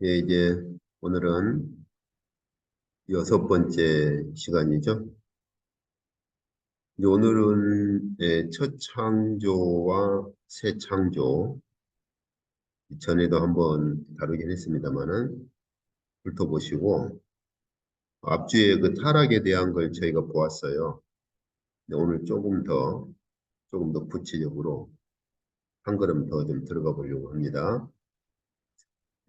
예, 이제 오늘은 여섯 번째 시간이죠. 이제 오늘은 첫 창조와 새 창조, 전에도 한번 다루긴 했습니다만은 훑어보시고, 앞주에 그 타락에 대한 걸 저희가 보았어요. 근데 오늘 조금 더 구체적으로 한 걸음 더 좀 들어가 보려고 합니다.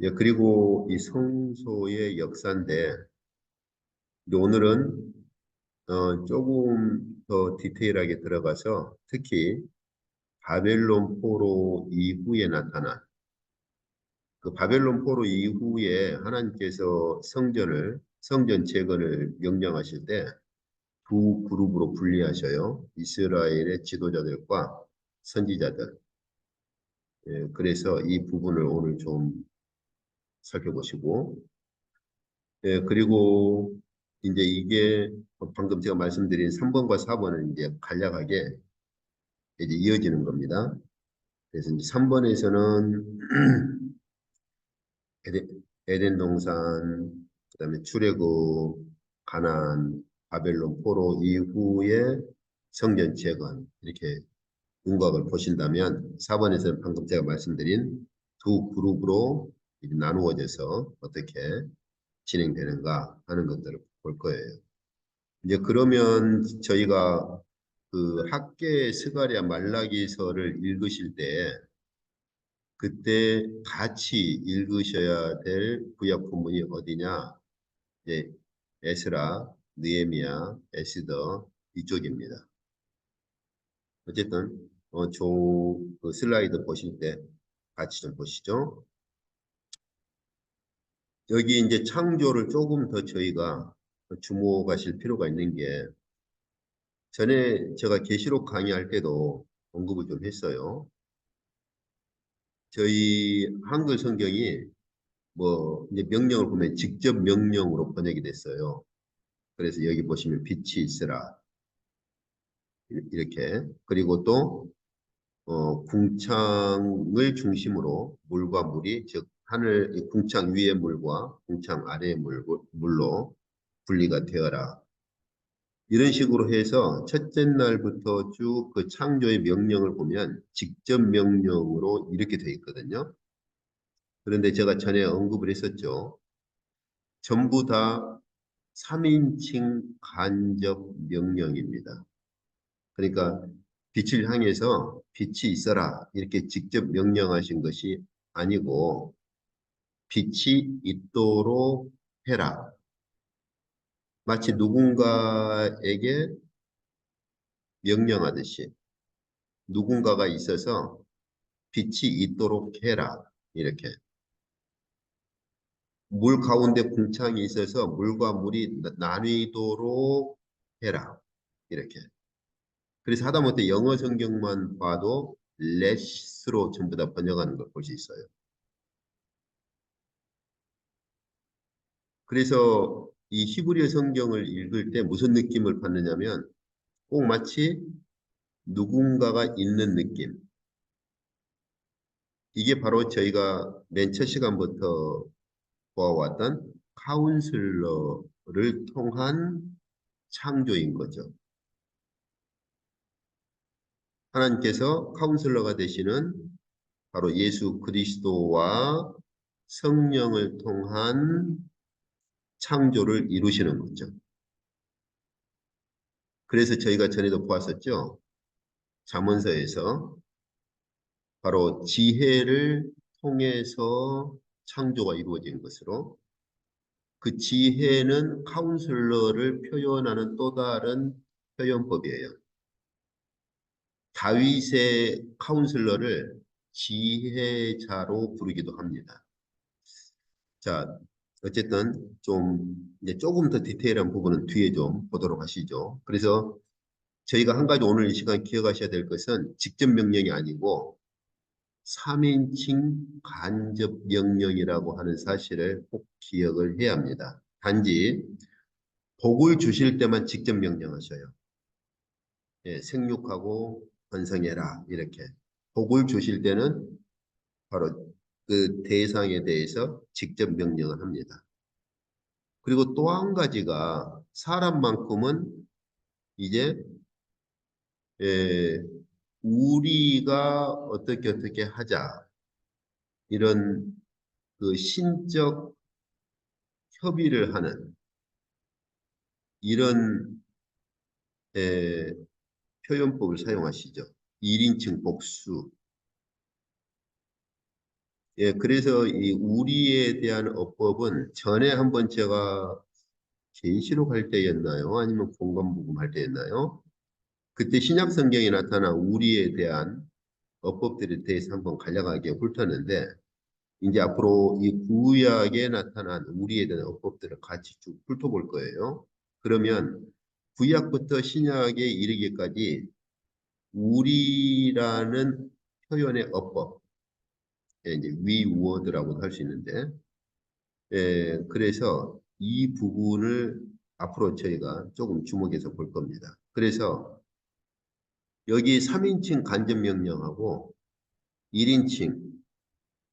예, 그리고 이 성소의 역사인데, 이제 오늘은 조금 더 디테일하게 들어가서 특히 바벨론 포로 이후에 나타난 그 바벨론 포로 이후에 하나님께서 성전 재건을 명령하실 때 두 그룹으로 분리하셔요. 이스라엘의 지도자들과 선지자들. 예, 그래서 이 부분을 오늘 좀 살펴보시고, 예, 그리고 이제 이게 방금 제가 말씀드린 3번과 4번은 이제 간략하게 이제 이어지는 겁니다. 그래서 이제 3번에서는 에덴 동산, 그다음에 출애굽, 가나안, 바벨론 포로 이후에 성전 재건 이렇게 윤곽을 보신다면 4번에서는 방금 제가 말씀드린 두 그룹으로 이제 나누어져서 어떻게 진행되는가 하는 것들을 볼 거예요. 이제 그러면 저희가 그 학계 스가랴 말라기서를 읽으실 때 그때 같이 읽으셔야 될 구약 본문이 어디냐? 이제 에스라, 느헤미야, 에스더 이쪽입니다. 어쨌든 그 슬라이드 보실 때 같이 좀 보시죠. 여기 이제 창조를 조금 더 저희가 주목하실 필요가 있는 게 전에 제가 계시록 강의할 때도 언급을 좀 했어요. 저희 한글 성경이 뭐 이제 명령을 보면 직접 명령으로 번역이 됐어요. 그래서 여기 보시면 빛이 있으라 이렇게 그리고 또 궁창을 중심으로 물과 물이 즉 하늘 궁창 위의 물과 궁창 아래의 물로 분리가 되어라. 이런 식으로 해서 첫째 날부터 쭉 그 창조의 명령을 보면 직접 명령으로 이렇게 돼 있거든요. 그런데 제가 전에 언급을 했었죠. 전부 다 3인칭 간접 명령입니다. 그러니까 빛을 향해서 빛이 있어라 이렇게 직접 명령하신 것이 아니고 빛이 있도록 해라. 마치 누군가에게 명령하듯이 누군가가 있어서 빛이 있도록 해라. 이렇게. 물 가운데 궁창이 있어서 물과 물이 나뉘도록 해라. 이렇게. 그래서 하다못해 영어 성경만 봐도 let's로 전부 다 번역하는 걸 볼 수 있어요. 그래서 이 히브리어 성경을 읽을 때 무슨 느낌을 받느냐면 꼭 마치 누군가가 있는 느낌. 이게 바로 저희가 맨 첫 시간부터 보아왔던 카운슬러를 통한 창조인 거죠. 하나님께서 카운슬러가 되시는 바로 예수 그리스도와 성령을 통한 창조를 이루시는 거죠. 그래서 저희가 전에도 보았었죠. 잠언서에서 바로 지혜를 통해서 창조가 이루어진 것으로 그 지혜는 카운슬러를 표현하는 또 다른 표현법이에요. 다윗의 카운슬러를 지혜자로 부르기도 합니다. 자, 어쨌든 좀 이제 조금 더 디테일한 부분은 뒤에 좀 보도록 하시죠. 그래서 저희가 한 가지 오늘 이 시간 기억하셔야 될 것은 직접 명령이 아니고 3인칭 간접 명령이라고 하는 사실을 꼭 기억을 해야 합니다. 단지 복을 주실 때만 직접 명령하셔요. 예, 생육하고 번성해라 이렇게. 복을 주실 때는 바로 그 대상에 대해서 직접 명령을 합니다. 그리고 또 한 가지가 사람만큼은 이제 에, 우리가 어떻게 하자 이런 그 신적 협의를 하는 이런 에, 표현법을 사용하시죠. 1인칭 복수. 예, 그래서 이 우리에 대한 어법은 전에 한번 제가 계시록 할 때였나요? 아니면 공간복음 할 때였나요? 그때 신약 성경에 나타난 우리에 대한 어법들에 대해서 한번 간략하게 훑었는데 이제 앞으로 이 구약에 나타난 우리에 대한 어법들을 같이 쭉 훑어볼 거예요. 그러면 구약부터 신약에 이르기까지 우리라는 표현의 어법, 예, 이제 위워드라고도 할 수 있는데, 예, 그래서 이 부분을 앞으로 저희가 조금 주목해서 볼 겁니다. 그래서 여기 3인칭 간접명령하고 1인칭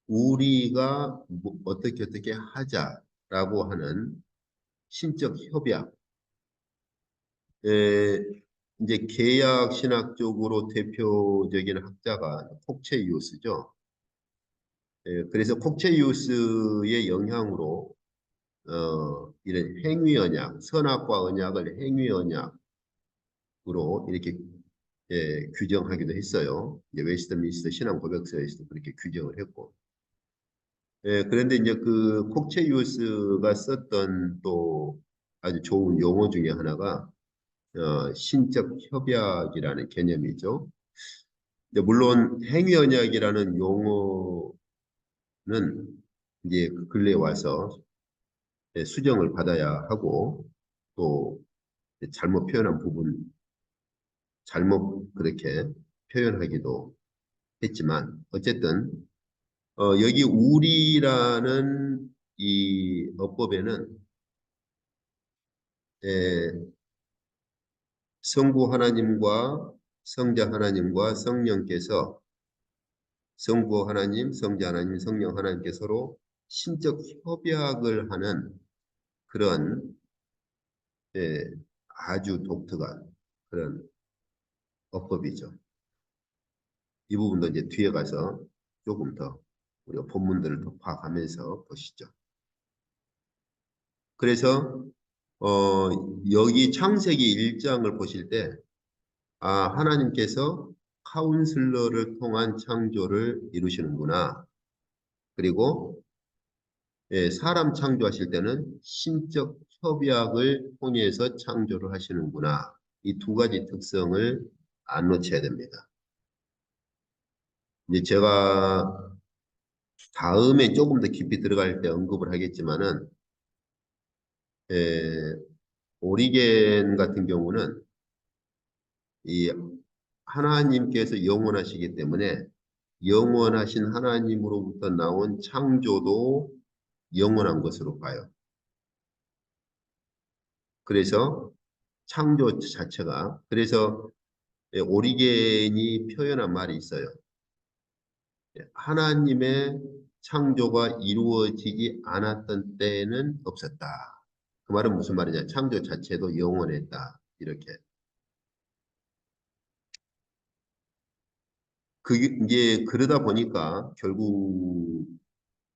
우리가 어떻게 하자라고 하는 신적 협약, 에, 이제 계약 신학적으로 대표적인 학자가 콕체이우스죠. 그래서 콕체이우스의 영향으로 이런 행위 언약, 선악과 언약을 행위 언약으로 이렇게 규정하기도 했어요. 이제 웨스트민스터 신앙 고백서에서도 그렇게 규정을 했고. 그런데 이제 그 콕체이우스가 썼던 또 아주 좋은 용어 중에 하나가 신적 협약이라는 개념이죠. 근데 물론 행위 언약이라는 용어는 이제 그 근래에 와서 수정을 받아야 하고 또 잘못 표현한 부분, 잘못 그렇게 표현하기도 했지만 어쨌든 여기 우리라는 이 어법에는 에, 성부 하나님과 성자 하나님과 성령께서 성부 하나님, 성자 하나님, 성령 하나님께 서로 신적 협약을 하는 그런 아주 독특한 그런 어법이죠. 이 부분도 이제 뒤에 가서 조금 더 우리가 본문들을 더 파악하면서 보시죠. 그래서 어, 여기 창세기 1장을 보실 때 하나님께서 카운슬러를 통한 창조를 이루시는구나. 그리고 사람 창조하실 때는 신적 협약을 통해서 창조를 하시는구나. 이 두 가지 특성을 안 놓쳐야 됩니다. 이제 제가 다음에 조금 더 깊이 들어갈 때 언급을 하겠지만은 에, 오리겐 같은 경우는 이 하나님께서 영원하시기 때문에 영원하신 하나님으로부터 나온 창조도 영원한 것으로 봐요. 그래서 창조 자체가 그래서 오리겐이 표현한 말이 있어요. 하나님의 창조가 이루어지지 않았던 때는 없었다. 그 말은 무슨 말이냐? 창조 자체도 영원했다. 이렇게. 그게 이제 그러다 보니까 결국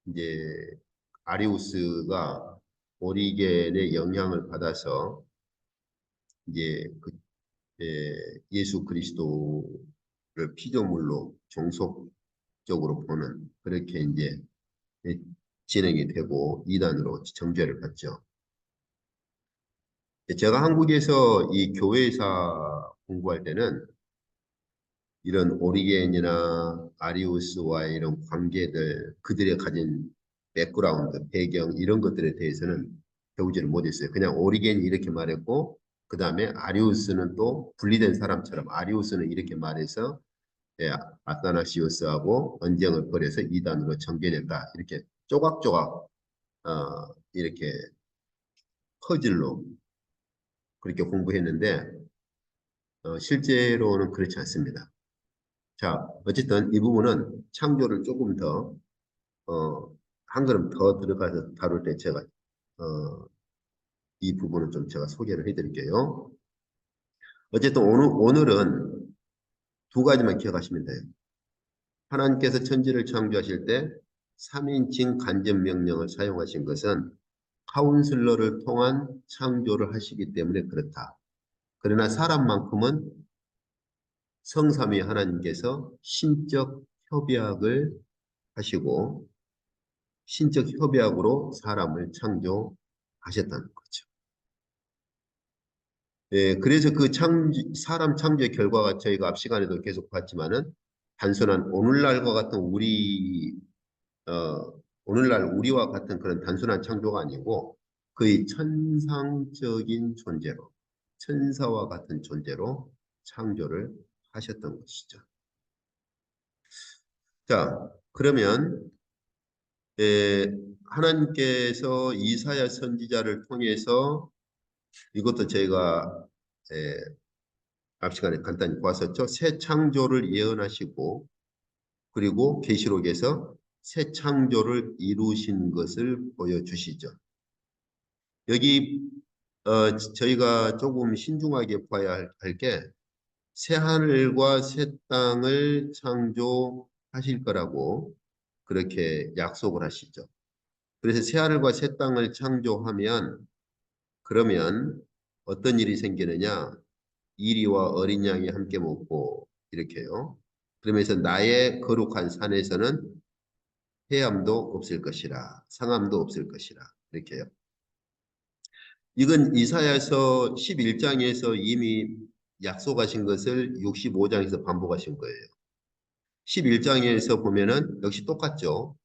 이제 아리우스가 오리겐의 영향을 받아서 이제 예수 그리스도를 피조물로 종속적으로 보는 그렇게 이제 진행이 되고 이단으로 정죄를 받죠. 제가 한국에서 이 교회사 공부할 때는 이런 오리겐이나 아리우스와의 이런 관계들, 그들의 가진 백그라운드, 배경 이런 것들에 대해서는 배우지를 못했어요. 그냥 오리겐이 이렇게 말했고 그 다음에 아리우스는 또 분리된 사람처럼 아리우스는 이렇게 말해서 아타나시우스하고 언쟁을 벌여서 이단으로 전개된다. 이렇게 조각조각 이렇게 퍼즐로 그렇게 공부했는데 실제로는 그렇지 않습니다. 자, 어쨌든 이 부분은 창조를 조금 더 한 걸음 더 들어가서 다룰 때 제가 어, 이 부분은 좀 제가 소개를 해드릴게요. 어쨌든 오늘은 두 가지만 기억하시면 돼요. 하나님께서 천지를 창조하실 때 3인칭 간접 명령을 사용하신 것은 카운슬러를 통한 창조를 하시기 때문에 그렇다. 그러나 사람만큼은 성삼위 하나님께서 신적 협약을 하시고 신적 협약으로 사람을 창조하셨다는 거죠. 예, 그래서 그 사람 창조의 결과가 저희가 앞 시간에도 계속 봤지만은 단순한 오늘날과 같은 오늘날 우리와 같은 그런 단순한 창조가 아니고 거의 천상적인 존재로, 천사와 같은 존재로 창조를 하셨던 것이죠. 자, 그러면 예, 하나님께서 이사야 선지자를 통해서 이것도 저희가 예, 앞 시간에 간단히 보았었죠. 새 창조를 예언하시고 그리고 계시록에서 새 창조를 이루신 것을 보여주시죠. 여기 저희가 조금 신중하게 봐야 할 게 새 하늘과 새 땅을 창조하실 거라고 그렇게 약속을 하시죠. 그래서 새 하늘과 새 땅을 창조하면 그러면 어떤 일이 생기느냐? 이리와 어린 양이 함께 먹고 이렇게요. 그러면서 나의 거룩한 산에서는 해함도 없을 것이라 상함도 없을 것이라 이렇게요. 이건 이사야서 11장에서 이미 약속하신 것을 65장에서 반복하신 거예요. 11장에서 보면은 역시 똑같죠.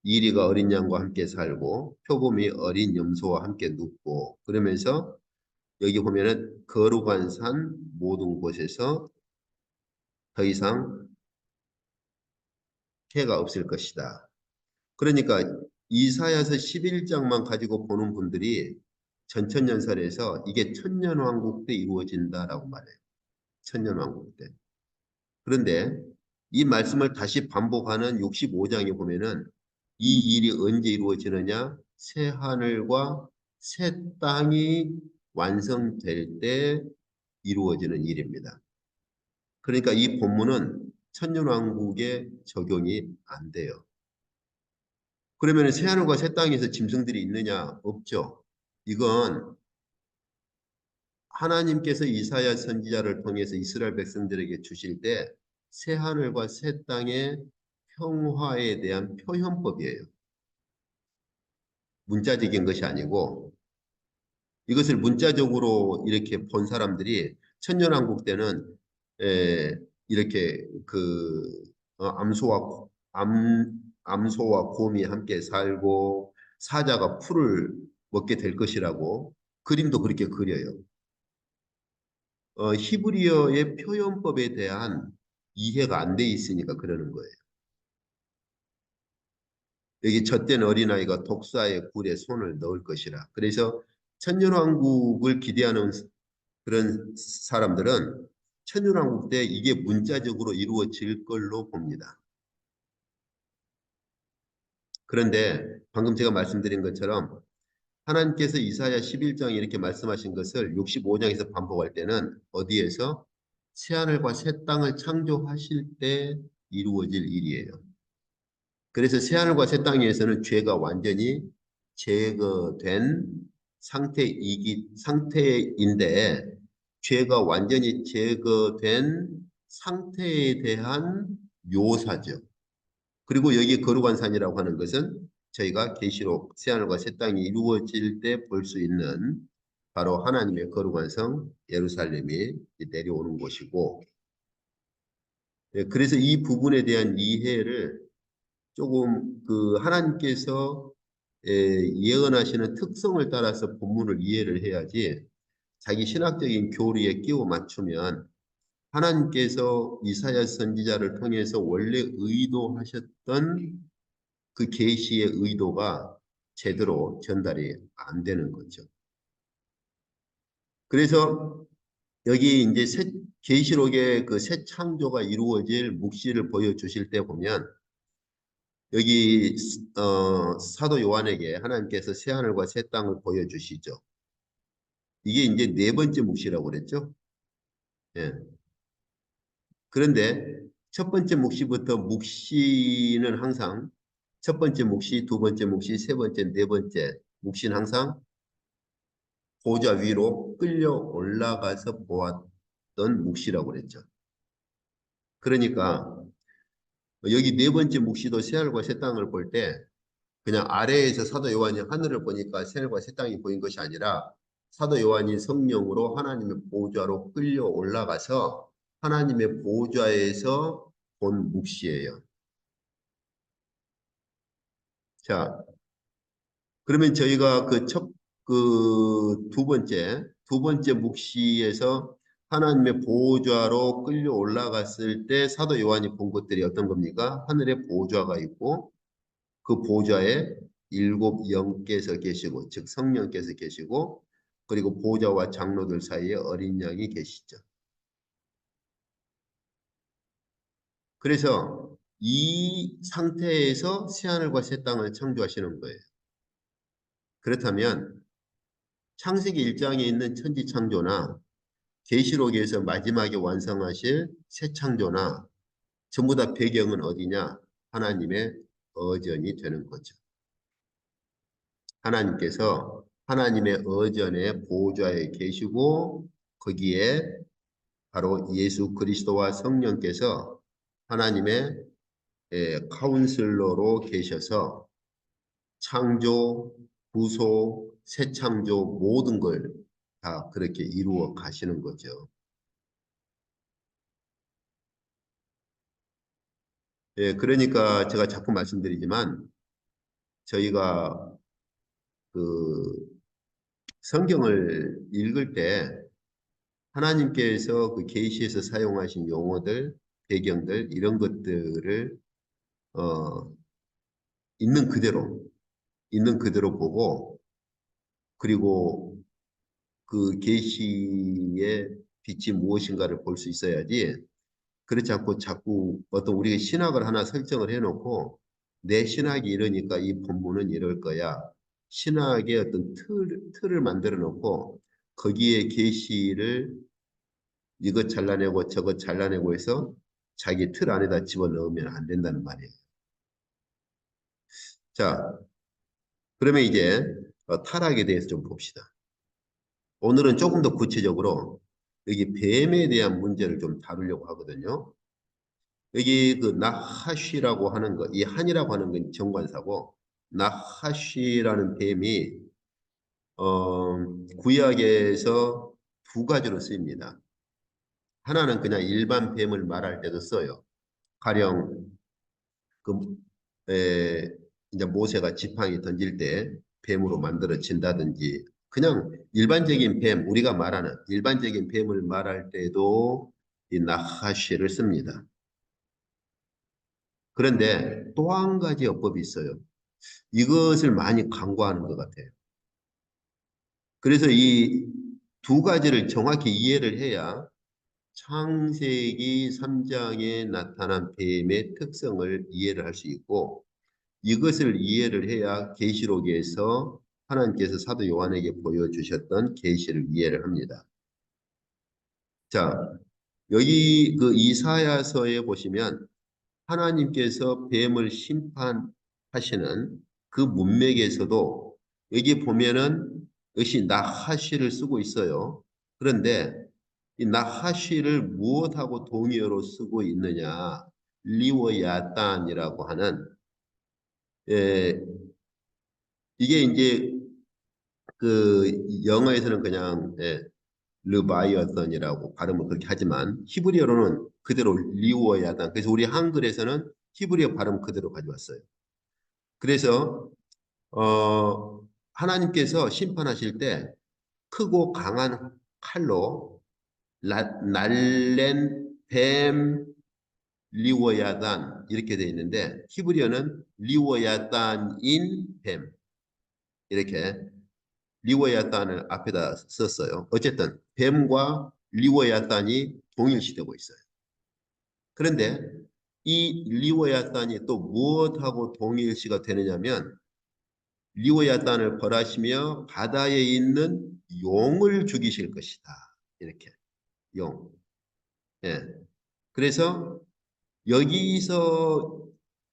이리가 어린 양과 함께 살고 표범이 어린 염소와 함께 눕고 그러면서 여기 보면은 거룩한 산 모든 곳에서 더 이상 해가 없을 것이다. 그러니까 이사야서 11장만 가지고 보는 분들이 전천년설에서 이게 천년왕국 때 이루어진다라고 말해요. 천년왕국 때. 그런데 이 말씀을 다시 반복하는 65장에 보면은 이 일이 언제 이루어지느냐? 새 하늘과 새 땅이 완성될 때 이루어지는 일입니다. 그러니까 이 본문은 천년왕국에 적용이 안 돼요. 그러면 새 하늘과 새 땅에서 짐승들이 있느냐? 없죠. 이건 하나님께서 이사야 선지자를 통해서 이스라엘 백성들에게 주실 때 새 하늘과 새 땅의 평화에 대한 표현법이에요. 문자적인 것이 아니고 이것을 문자적으로 이렇게 본 사람들이 천년왕국 때는 이렇게 암소와 곰이 함께 살고 사자가 풀을 먹게 될 것이라고 그림도 그렇게 그려요. 히브리어의 표현법에 대한 이해가 안 돼 있으니까 그러는 거예요. 여기 젖된 어린아이가 독사의 굴에 손을 넣을 것이라. 그래서 천년왕국을 기대하는 그런 사람들은 천년왕국 때 이게 문자적으로 이루어질 걸로 봅니다. 그런데 방금 제가 말씀드린 것처럼 하나님께서 이사야 11장에 이렇게 말씀하신 것을 65장에서 반복할 때는 어디에서 새하늘과 새 땅을 창조하실 때 이루어질 일이에요. 그래서 새하늘과 새 땅에서는 죄가 완전히 제거된 상태인데 죄가 완전히 제거된 상태에 대한 묘사죠. 그리고 여기 거룩한 산이라고 하는 것은 저희가 계시록 새하늘과 새 땅이 이루어질 때 볼 수 있는 바로 하나님의 거룩한 성 예루살렘이 내려오는 곳이고 그래서 이 부분에 대한 이해를 조금 그 하나님께서 예언하시는 특성을 따라서 본문을 이해를 해야지 자기 신학적인 교리에 끼워 맞추면 하나님께서 이사야 선지자를 통해서 원래 의도하셨던 그 계시의 의도가 제대로 전달이 안 되는 거죠. 그래서 여기 이제 계시록의 그 새 창조가 이루어질 묵시를 보여주실 때 보면 여기 사도 요한에게 하나님께서 새 하늘과 새 땅을 보여주시죠. 이게 이제 네 번째 묵시라고 그랬죠. 예. 그런데 첫 번째 묵시부터 묵시는 항상 첫 번째 묵시, 두 번째 묵시, 세 번째, 네 번째 묵시는 항상 보좌 위로 끌려 올라가서 보았던 묵시라고 그랬죠. 그러니까 여기 네 번째 묵시도 새하늘과 새 땅을 볼 때 그냥 아래에서 사도 요한이 하늘을 보니까 새하늘과 새 땅이 보인 것이 아니라 사도 요한이 성령으로 하나님의 보좌로 끌려 올라가서 하나님의 보좌에서 본 묵시예요. 자, 그러면 저희가 두 번째 묵시에서 하나님의 보좌로 끌려 올라갔을 때 사도 요한이 본 것들이 어떤 겁니까? 하늘에 보좌가 있고 그 보좌에 일곱 영께서 계시고, 즉 성령께서 계시고, 그리고 보좌와 장로들 사이에 어린 양이 계시죠. 그래서 이 상태에서 새하늘과 새 땅을 창조하시는 거예요. 그렇다면 창세기 1장에 있는 천지 창조나 계시록에서 마지막에 완성하실 새 창조나 전부 다 배경은 어디냐? 하나님의 어전이 되는 거죠. 하나님께서 하나님의 어전의 보좌에 계시고 거기에 바로 예수 그리스도와 성령께서 하나님의 카운슬러로 계셔서 창조, 구속, 새 창조 모든 걸 다 그렇게 이루어 가시는 거죠. 예, 그러니까 제가 자꾸 말씀드리지만 저희가 그 성경을 읽을 때 하나님께서 그 계시에서 사용하신 용어들, 배경들 이런 것들을 어, 있는 그대로 있는 그대로 보고 그리고 그 계시의 빛이 무엇인가를 볼 수 있어야지 그렇지 않고 자꾸 어떤 우리가 신학을 하나 설정을 해놓고 내 신학이 이러니까 이 본문은 이럴 거야. 신학의 어떤 틀을 만들어 놓고 거기에 계시를 이것 잘라내고 저것 잘라내고 해서 자기 틀 안에다 집어넣으면 안 된다는 말이에요. 자, 그러면 이제 타락에 대해서 좀 봅시다. 오늘은 조금 더 구체적으로 여기 뱀에 대한 문제를 좀 다루려고 하거든요. 여기 그 나하쉬라고 하는 거, 이 한이라고 하는 건 정관사고 나하쉬라는 뱀이 구약에서 두 가지로 쓰입니다. 하나는 그냥 일반 뱀을 말할 때도 써요. 가령 그 이제 모세가 지팡이 던질 때 뱀으로 만들어진다든지 그냥 일반적인 뱀, 우리가 말하는 일반적인 뱀을 말할 때도 이 나하쉬를 씁니다. 그런데 또 한 가지 어법이 있어요. 이것을 많이 간과하는 것 같아요. 그래서 이 두 가지를 정확히 이해를 해야 창세기 3장에 나타난 뱀의 특성을 이해를 할 수 있고 이것을 이해를 해야 계시록에서 하나님께서 사도 요한에게 보여주셨던 계시를 이해를 합니다. 자, 여기 그 이사야서에 보시면 하나님께서 뱀을 심판하시는 그 문맥에서도 여기 보면은 역시 나하시를 쓰고 있어요. 그런데 이 나하시를 무엇하고 동의어로 쓰고 있느냐? 리워야단이라고 하는 예, 이게 이제 그 영어에서는 그냥 르바이어선이라고 발음을 그렇게 하지만 히브리어로는 그대로 리워야단. 그래서 우리 한글에서는 히브리어 발음 그대로 가져왔어요. 그래서 하나님께서 심판하실 때 크고 강한 칼로 날랜 뱀 리워야단 이렇게 돼 있는데 히브리어는 리워야단인 뱀 이렇게 리워야단을 앞에다 썼어요. 어쨌든 뱀과 리워야단이 동일시되고 있어요. 그런데 이 리워야단이 또 무엇하고 동일시가 되느냐면 리워야단을 벌하시며 바다에 있는 용을 죽이실 것이다. 이렇게 용. 예. 그래서 여기서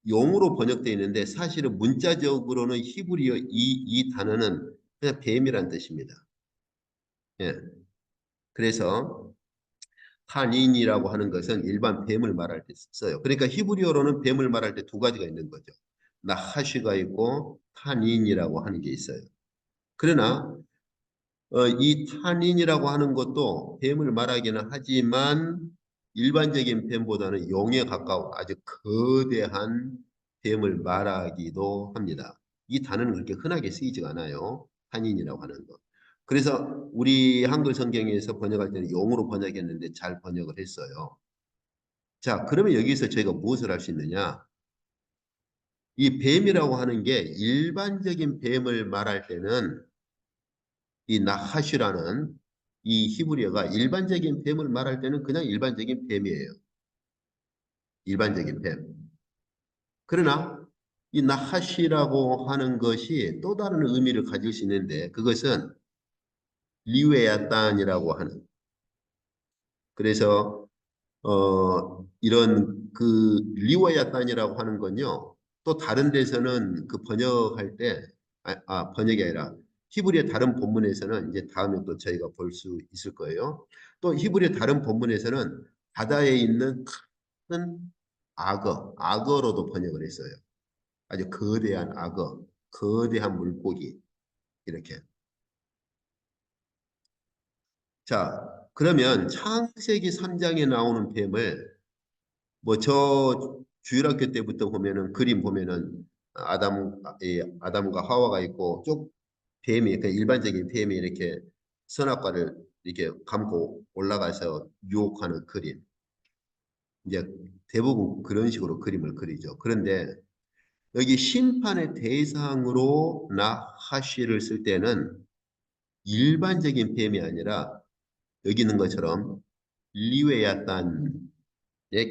용으로 번역되어 있는데 사실은 문자적으로는 히브리어 이 단어는 그냥 뱀이란 뜻입니다. 예. 그래서 탄인이라고 하는 것은 일반 뱀을 말할 때 써요. 그러니까 히브리어로는 뱀을 말할 때 두 가지가 있는 거죠. 나하시가 있고 탄인이라고 하는 게 있어요. 그러나 이 탄인이라고 하는 것도 뱀을 말하기는 하지만 일반적인 뱀보다는 용에 가까운 아주 거대한 뱀을 말하기도 합니다. 이 단어는 그렇게 흔하게 쓰이지가 않아요. 탄인이라고 하는 것. 그래서 우리 한글 성경에서 번역할 때는 용으로 번역했는데 잘 번역을 했어요. 자, 그러면 여기서 저희가 무엇을 할 수 있느냐? 이 뱀이라고 하는 게 일반적인 뱀을 말할 때는 이 나하슈라는 이 히브리어가 일반적인 뱀을 말할 때는 그냥 일반적인 뱀이에요. 일반적인 뱀. 그러나 이 나하시라고 하는 것이 또 다른 의미를 가질 수 있는데 그것은 리웨야단이라고 하는 그래서 이런 그 리워야단이라고 하는 건요. 또 다른 데서는 그 번역할 때 번역이 아니라 히브리의 다른 본문에서는 이제 다음에 또 저희가 볼 수 있을 거예요. 또 히브리의 다른 본문에서는 바다에 있는 큰 악어로도 번역을 했어요. 아주 거대한 악어, 거대한 물고기 이렇게. 자, 그러면 창세기 3장에 나오는 뱀을 뭐 저 주일학교 때부터 보면은 그림 보면은 아담과 하와가 있고 쭉 뱀이 그 일반적인 뱀이 이렇게 선악과를 이렇게 감고 올라가서 유혹하는 그림 이제 대부분 그런 식으로 그림을 그리죠. 그런데 여기 심판의 대상으로 나하시를 쓸 때는 일반적인 뱀이 아니라 여기 있는 것처럼 리웨야단의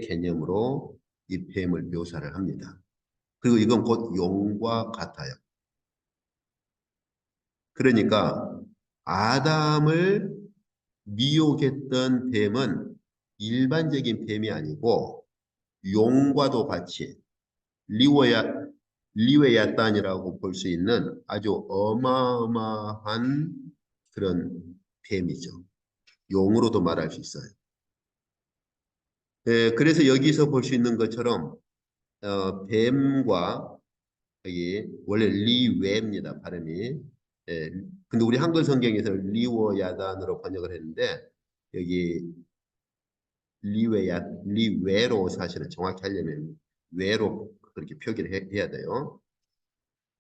개념으로 이 뱀을 묘사를 합니다. 그리고 이건 곧 용과 같아요. 그러니까 아담을 미혹했던 뱀은 일반적인 뱀이 아니고 용과도 같이 리워야 리웨야단이라고 볼 수 있는 아주 어마어마한 그런 뱀이죠. 용으로도 말할 수 있어요. 그래서 여기서 볼 수 있는 것처럼 뱀과 여기 원래 리웨입니다. 발음이. 예. 근데 우리 한글 성경에서 리워야단으로 번역을 했는데 여기 리웨로 사실은 정확히 하려면 외로 그렇게 표기를 해야 돼요.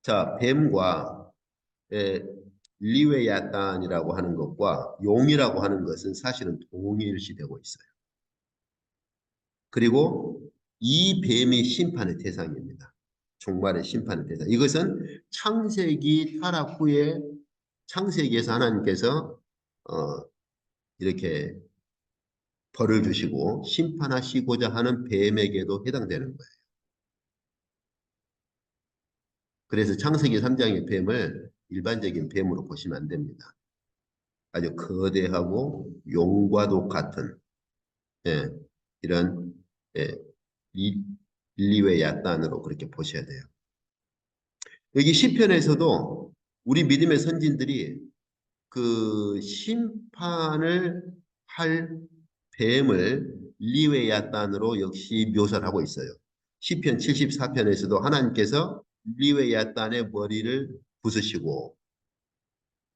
자, 뱀과 예, 리웨야단이라고 하는 것과 용이라고 하는 것은 사실은 동일시되고 있어요. 그리고 이 뱀이 심판의 대상입니다. 종말의 심판의 대상. 이것은 창세기 타락 후에 창세기에서 하나님께서 어, 이렇게 벌을 주시고 심판하시고자 하는 뱀에게도 해당되는 거예요. 그래서 창세기 3장의 뱀을 일반적인 뱀으로 보시면 안 됩니다. 아주 거대하고 용과도 같은 예, 이런 예, 릴리웨 야단으로 그렇게 보셔야 돼요. 여기 시편에서도 우리 믿음의 선진들이 그 심판을 할 뱀을 리웨야단으로 역시 묘사를 하고 있어요. 시편 74편에서도 하나님께서 리웨야단의 머리를 부수시고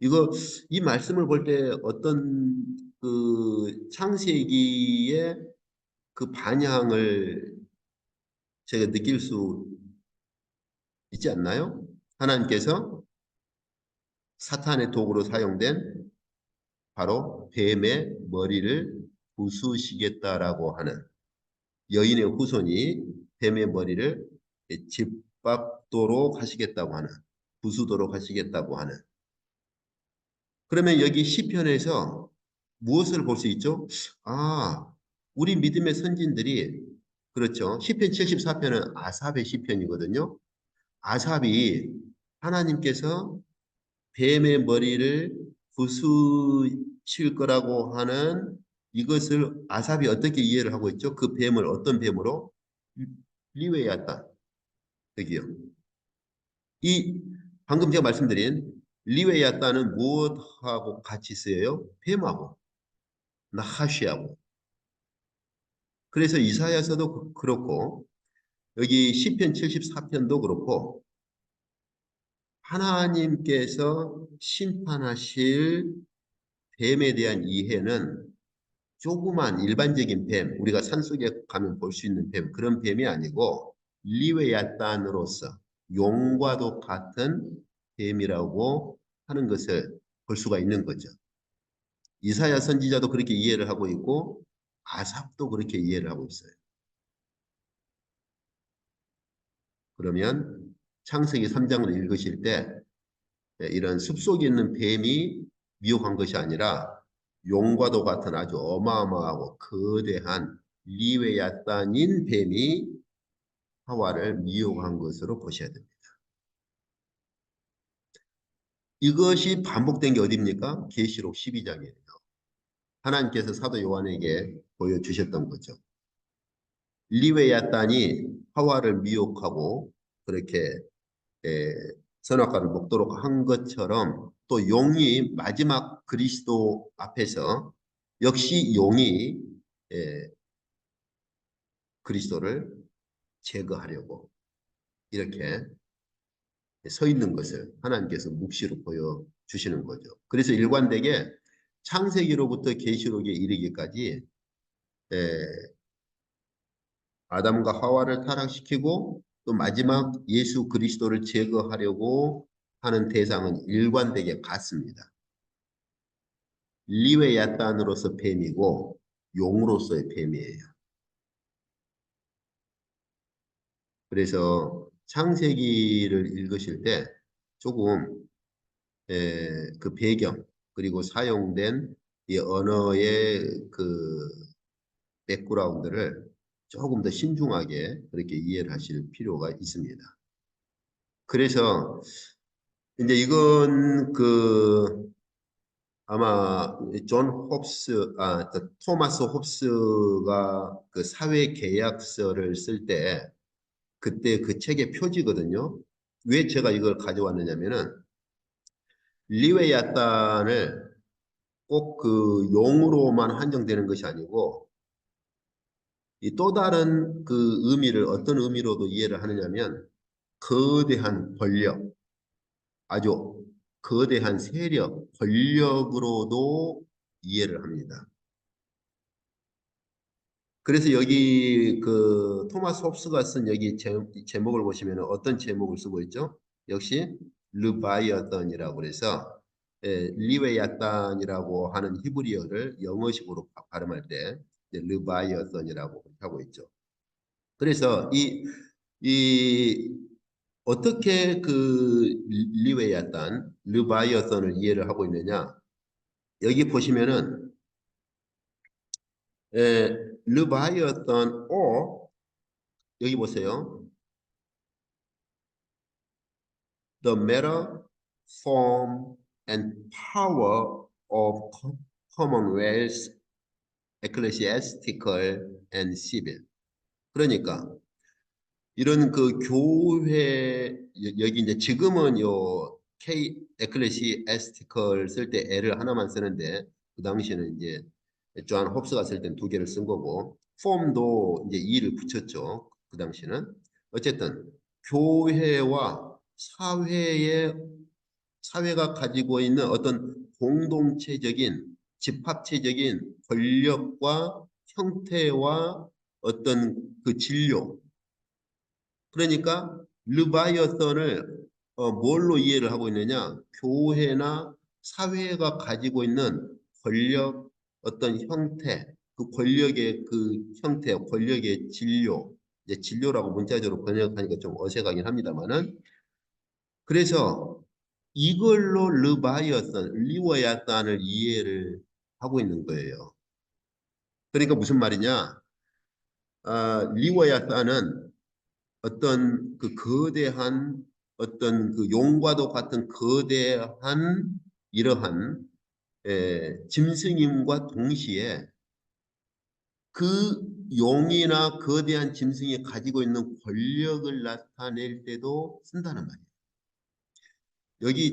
이거 이 말씀을 볼 때 어떤 그 창세기의 그 반향을 제가 느낄 수 있지 않나요? 하나님께서 사탄의 도구로 사용된 바로 뱀의 머리를 부수시겠다라고 하는 여인의 후손이 뱀의 머리를 짓밟도록 하시겠다고 하는 부수도록 하시겠다고 하는 그러면 여기 시편에서 무엇을 볼 수 있죠? 아, 우리 믿음의 선진들이 그렇죠. 시편 74편은 아삽의 시편이거든요. 아삽이 하나님께서 뱀의 머리를 부수실 거라고 하는 이것을 아삽이 어떻게 이해를 하고 있죠? 그 뱀을 어떤 뱀으로? 리웨야단. 여기요. 이 방금 제가 말씀드린 리웨야단은 무엇하고 같이 쓰여요? 뱀하고 나하시하고. 그래서 이사야서도 그렇고 여기 시편 74편도 그렇고 하나님께서 심판하실 뱀에 대한 이해는 조그만 일반적인 뱀, 우리가 산속에 가면 볼 수 있는 뱀, 그런 뱀이 아니고 리웨야단으로서 용과도 같은 뱀이라고 하는 것을 볼 수가 있는 거죠. 이사야 선지자도 그렇게 이해를 하고 있고 아삽도 그렇게 이해를 하고 있어요. 그러면 창세기 3장을 읽으실 때 이런 숲속에 있는 뱀이 미혹한 것이 아니라 용과도 같은 아주 어마어마하고 거대한 리웨야단인 뱀이 하와를 미혹한 것으로 보셔야 됩니다. 이것이 반복된 게 어디입니까? 계시록 12장이에요. 하나님께서 사도 요한에게 보여주셨던 거죠. 리웨야단이 하와를 미혹하고 그렇게 에, 선악과를 먹도록 한 것처럼 또 용이 마지막 그리스도 앞에서 역시 용이 에, 그리스도를 제거하려고 이렇게 서 있는 것을 하나님께서 묵시로 보여주시는 거죠. 그래서 일관되게 창세기로부터 계시록에 이르기까지 아담과 하와를 타락시키고 또 마지막 예수 그리스도를 제거하려고 하는 대상은 일관되게 같습니다. 리웨야단으로서 뱀이고 용으로서의 뱀이에요. 그래서 창세기를 읽으실 때 조금 그 배경 그리고 사용된 이 언어의 그 백그라운드를 조금 더 신중하게 그렇게 이해를 하실 필요가 있습니다. 그래서 이제 이건 그 아마 존 홉스, 토마스 홉스가 그 사회 계약서를 쓸 때 그때 그 책의 표지거든요. 왜 제가 이걸 가져왔느냐면은 리웨야단을 꼭 그 용으로만 한정되는 것이 아니고 이 또 다른 그 의미를 어떤 의미로도 이해를 하느냐면 거대한 권력, 아주 거대한 세력, 권력으로도 이해를 합니다. 그래서 여기 그 토마스 홉스가 쓴 여기 제목을 보시면 어떤 제목을 쓰고 있죠? 역시 르바이어던이라고 그래서 리웨야단이라고 하는 히브리어를 영어식으로 발음할 때 르바이어던이라고 하고 있죠. 그래서 이 어떻게 그 리웨야단, 르바이어던을 이해를 하고 있느냐? 여기 보시면은 르바이어던 여기 보세요. The matter, form, and power of commonwealth, ecclesiastical, and civil. 그러니까 이런 그 교회 여기 이제 지금은 요 ecclesiastical 쓸 때 L을 하나만 쓰는데 그 당시에는 이제 존 홉스가 쓸 때는 두 개를 쓴 거고 폼도 이제 E를 붙였죠. 그 당시에는 어쨌든 교회와 사회가 가지고 있는 어떤 공동체적인 집합체적인 권력과 형태와 어떤 그 진료 그러니까 르바이어선을 뭘로 이해를 하고 있느냐 교회나 사회가 가지고 있는 권력 어떤 형태 그 권력의 그 형태 권력의 진료 이제 진료라고 문자적으로 번역하니까 좀 어색하긴 합니다만은 그래서 이걸로 르바이어선, 리워야단을 이해를 하고 있는 거예요. 그러니까 무슨 말이냐? 리워야사는 어떤 그 거대한 어떤 그 용과도 같은 거대한 이러한 짐승임과 동시에 그 용이나 거대한 짐승이 가지고 있는 권력을 나타낼 때도 쓴다는 말이에요. 여기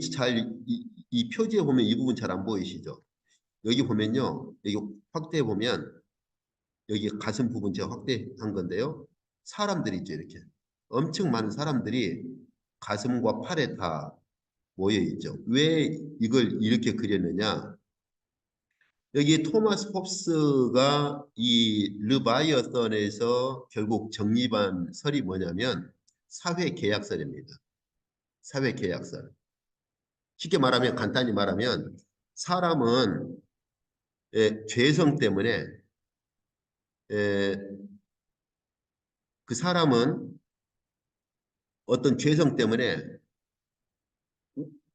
이 표지에 보면 이 부분 잘 안 보이시죠? 여기 보면요. 여기 확대해 보면 여기 가슴 부분 제가 확대한 건데요. 사람들이 있죠, 이렇게. 엄청 많은 사람들이 가슴과 팔에 다 모여 있죠. 왜 이걸 이렇게 그렸느냐? 여기 토마스 홉스가 이 르바이어선에서 결국 정립한 설이 뭐냐면 사회계약설입니다. 사회계약설. 쉽게 말하면 간단히 말하면 사람은 죄성 때문에 에, 그 사람은 어떤 죄성 때문에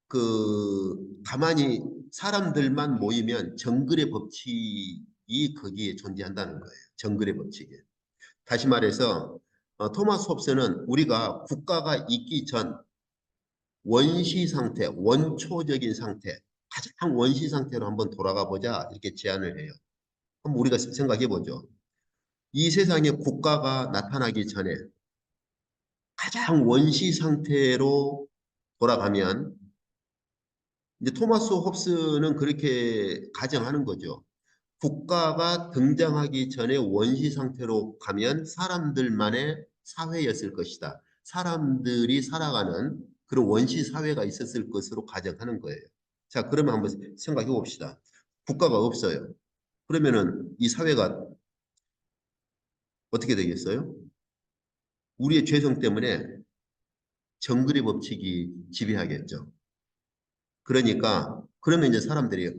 그 가만히 사람들만 모이면 정글의 법칙이 거기에 존재한다는 거예요. 정글의 법칙이. 다시 말해서 토마스 홉스는 우리가 국가가 있기 전 원시 상태, 원초적인 상태, 가장 원시 상태로 한번 돌아가 보자 이렇게 제안을 해요. 한번 우리가 생각해 보죠. 이 세상에 국가가 나타나기 전에 가장 원시 상태로 돌아가면 이제 토마스 홉스는 그렇게 가정하는 거죠. 국가가 등장하기 전에 원시 상태로 가면 사람들만의 사회였을 것이다. 사람들이 살아가는 그런 원시 사회가 있었을 것으로 가정하는 거예요. 자, 그러면 한번 생각해 봅시다. 국가가 없어요. 그러면은 이 사회가 어떻게 되겠어요? 우리의 죄성 때문에 정글의 법칙이 지배하겠죠. 그러니까 그러면 이제 사람들이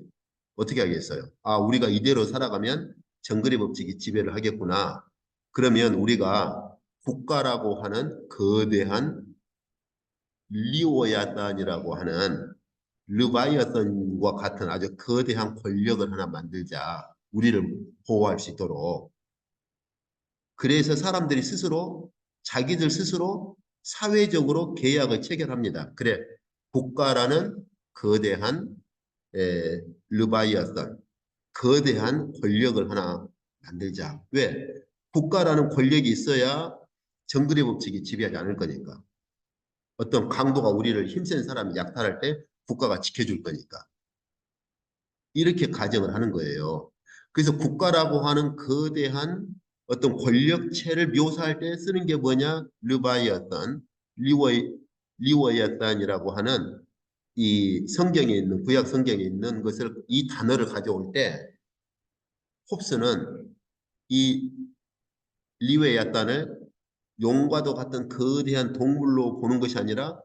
어떻게 하겠어요? 아, 우리가 이대로 살아가면 정글의 법칙이 지배를 하겠구나. 그러면 우리가 국가라고 하는 거대한 리오야단이라고 하는 르바이어선과 같은 아주 거대한 권력을 하나 만들자. 우리를 보호할 수 있도록. 그래서 사람들이 스스로 자기들 스스로 사회적으로 계약을 체결합니다. 그래, 국가라는 거대한 르바이어선, 거대한 권력을 하나 만들자. 왜? 국가라는 권력이 있어야 정글의 법칙이 지배하지 않을 거니까. 어떤 강도가 우리를 힘센 사람이 약탈할 때 국가가 지켜줄 거니까. 이렇게 가정을 하는 거예요. 그래서 국가라고 하는 거대한 어떤 권력체를 묘사할 때 쓰는 게 뭐냐? 르바이어탄, 리워야탄이라고 하는 이 성경에 있는 구약 성경에 있는 것을 이 단어를 가져올 때 홉스는 이 리웨야탄을 용과도 같은 거대한 동물로 보는 것이 아니라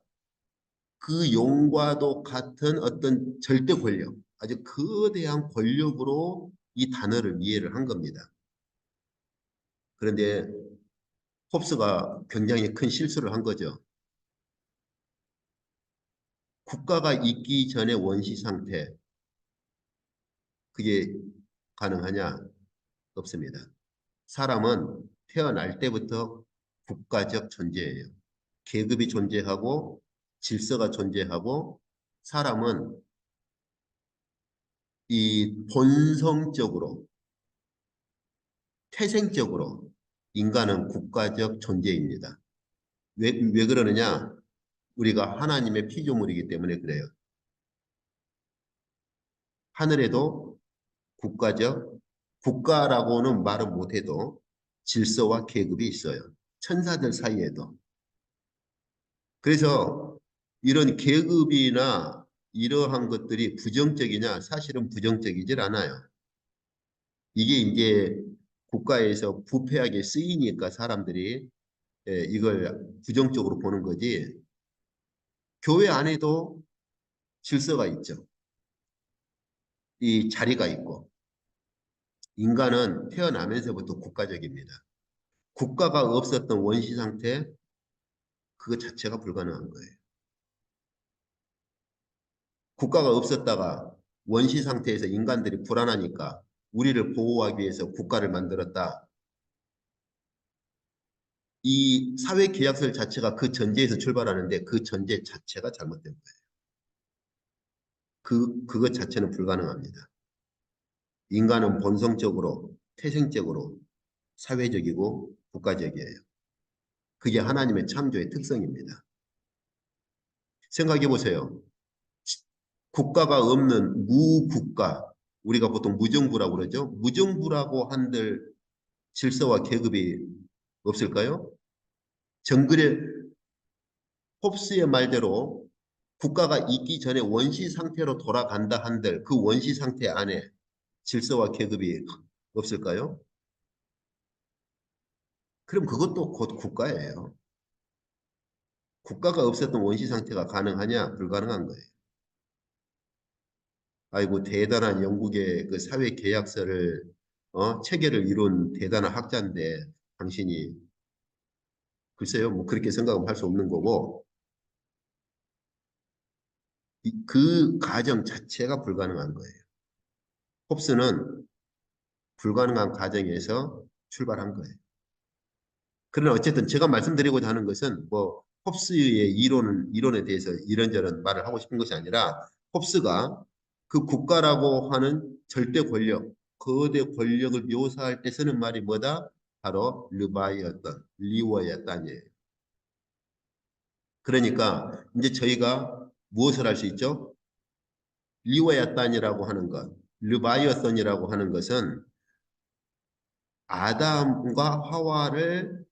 그 용과도 같은 어떤 절대 권력, 아주 거대한 권력으로 이 단어를 이해를 한 겁니다. 그런데 홉스가 굉장히 큰 실수를 한 거죠. 국가가 있기 전에 원시 상태, 그게 가능하냐? 없습니다. 사람은 태어날 때부터 국가적 존재예요. 계급이 존재하고 질서가 존재하고 사람은 이 본성적으로 태생적으로 인간은 국가적 존재입니다. 왜 그러느냐? 우리가 하나님의 피조물이기 때문에 그래요. 하늘에도 국가라고는 말은 못해도 질서와 계급이 있어요. 천사들 사이에도. 그래서 이런 계급이나 이러한 것들이 부정적이냐? 사실은 부정적이질 않아요. 이게 이제 국가에서 부패하게 쓰이니까 사람들이 이걸 부정적으로 보는 거지. 교회 안에도 질서가 있죠. 이 자리가 있고. 인간은 태어나면서부터 국가적입니다. 국가가 없었던 원시 상태, 그거 자체가 불가능한 거예요. 국가가 없었다가 원시 상태에서 인간들이 불안하니까 우리를 보호하기 위해서 국가를 만들었다. 이 사회 계약설 자체가 그 전제에서 출발하는데 그 전제 자체가 잘못된 거예요. 그것 자체는 불가능합니다. 인간은 본성적으로, 태생적으로 사회적이고 국가적이에요. 그게 하나님의 창조의 특성입니다. 생각해 보세요. 국가가 없는 무국가, 우리가 보통 무정부라고 그러죠. 무정부라고 한들 질서와 계급이 없을까요? 정글의 홉스의 말대로 국가가 있기 전에 원시 상태로 돌아간다 한들 그 원시 상태 안에 질서와 계급이 없을까요? 그럼 그것도 곧 국가예요. 국가가 없었던 원시 상태가 가능하냐? 불가능한 거예요. 아이고, 대단한 영국의 그 사회 계약서를, 체계를 이룬 대단한 학자인데, 당신이, 글쎄요, 뭐 그렇게 생각은 할 수 없는 거고, 그 가정 자체가 불가능한 거예요. 홉스는 불가능한 가정에서 출발한 거예요. 그러나 어쨌든 제가 말씀드리고자 하는 것은 뭐 홉스의 이론에 대해서 이런저런 말을 하고 싶은 것이 아니라 홉스가 그 국가라고 하는 절대 권력, 거대 권력을 묘사할 때 쓰는 말이 뭐다? 바로 르바이어떤, 리워야단이에요. 그러니까 이제 저희가 무엇을 할 수 있죠? 리워야단이라고 하는 것, 르바이어선이라고 하는 것은 아담과 하와를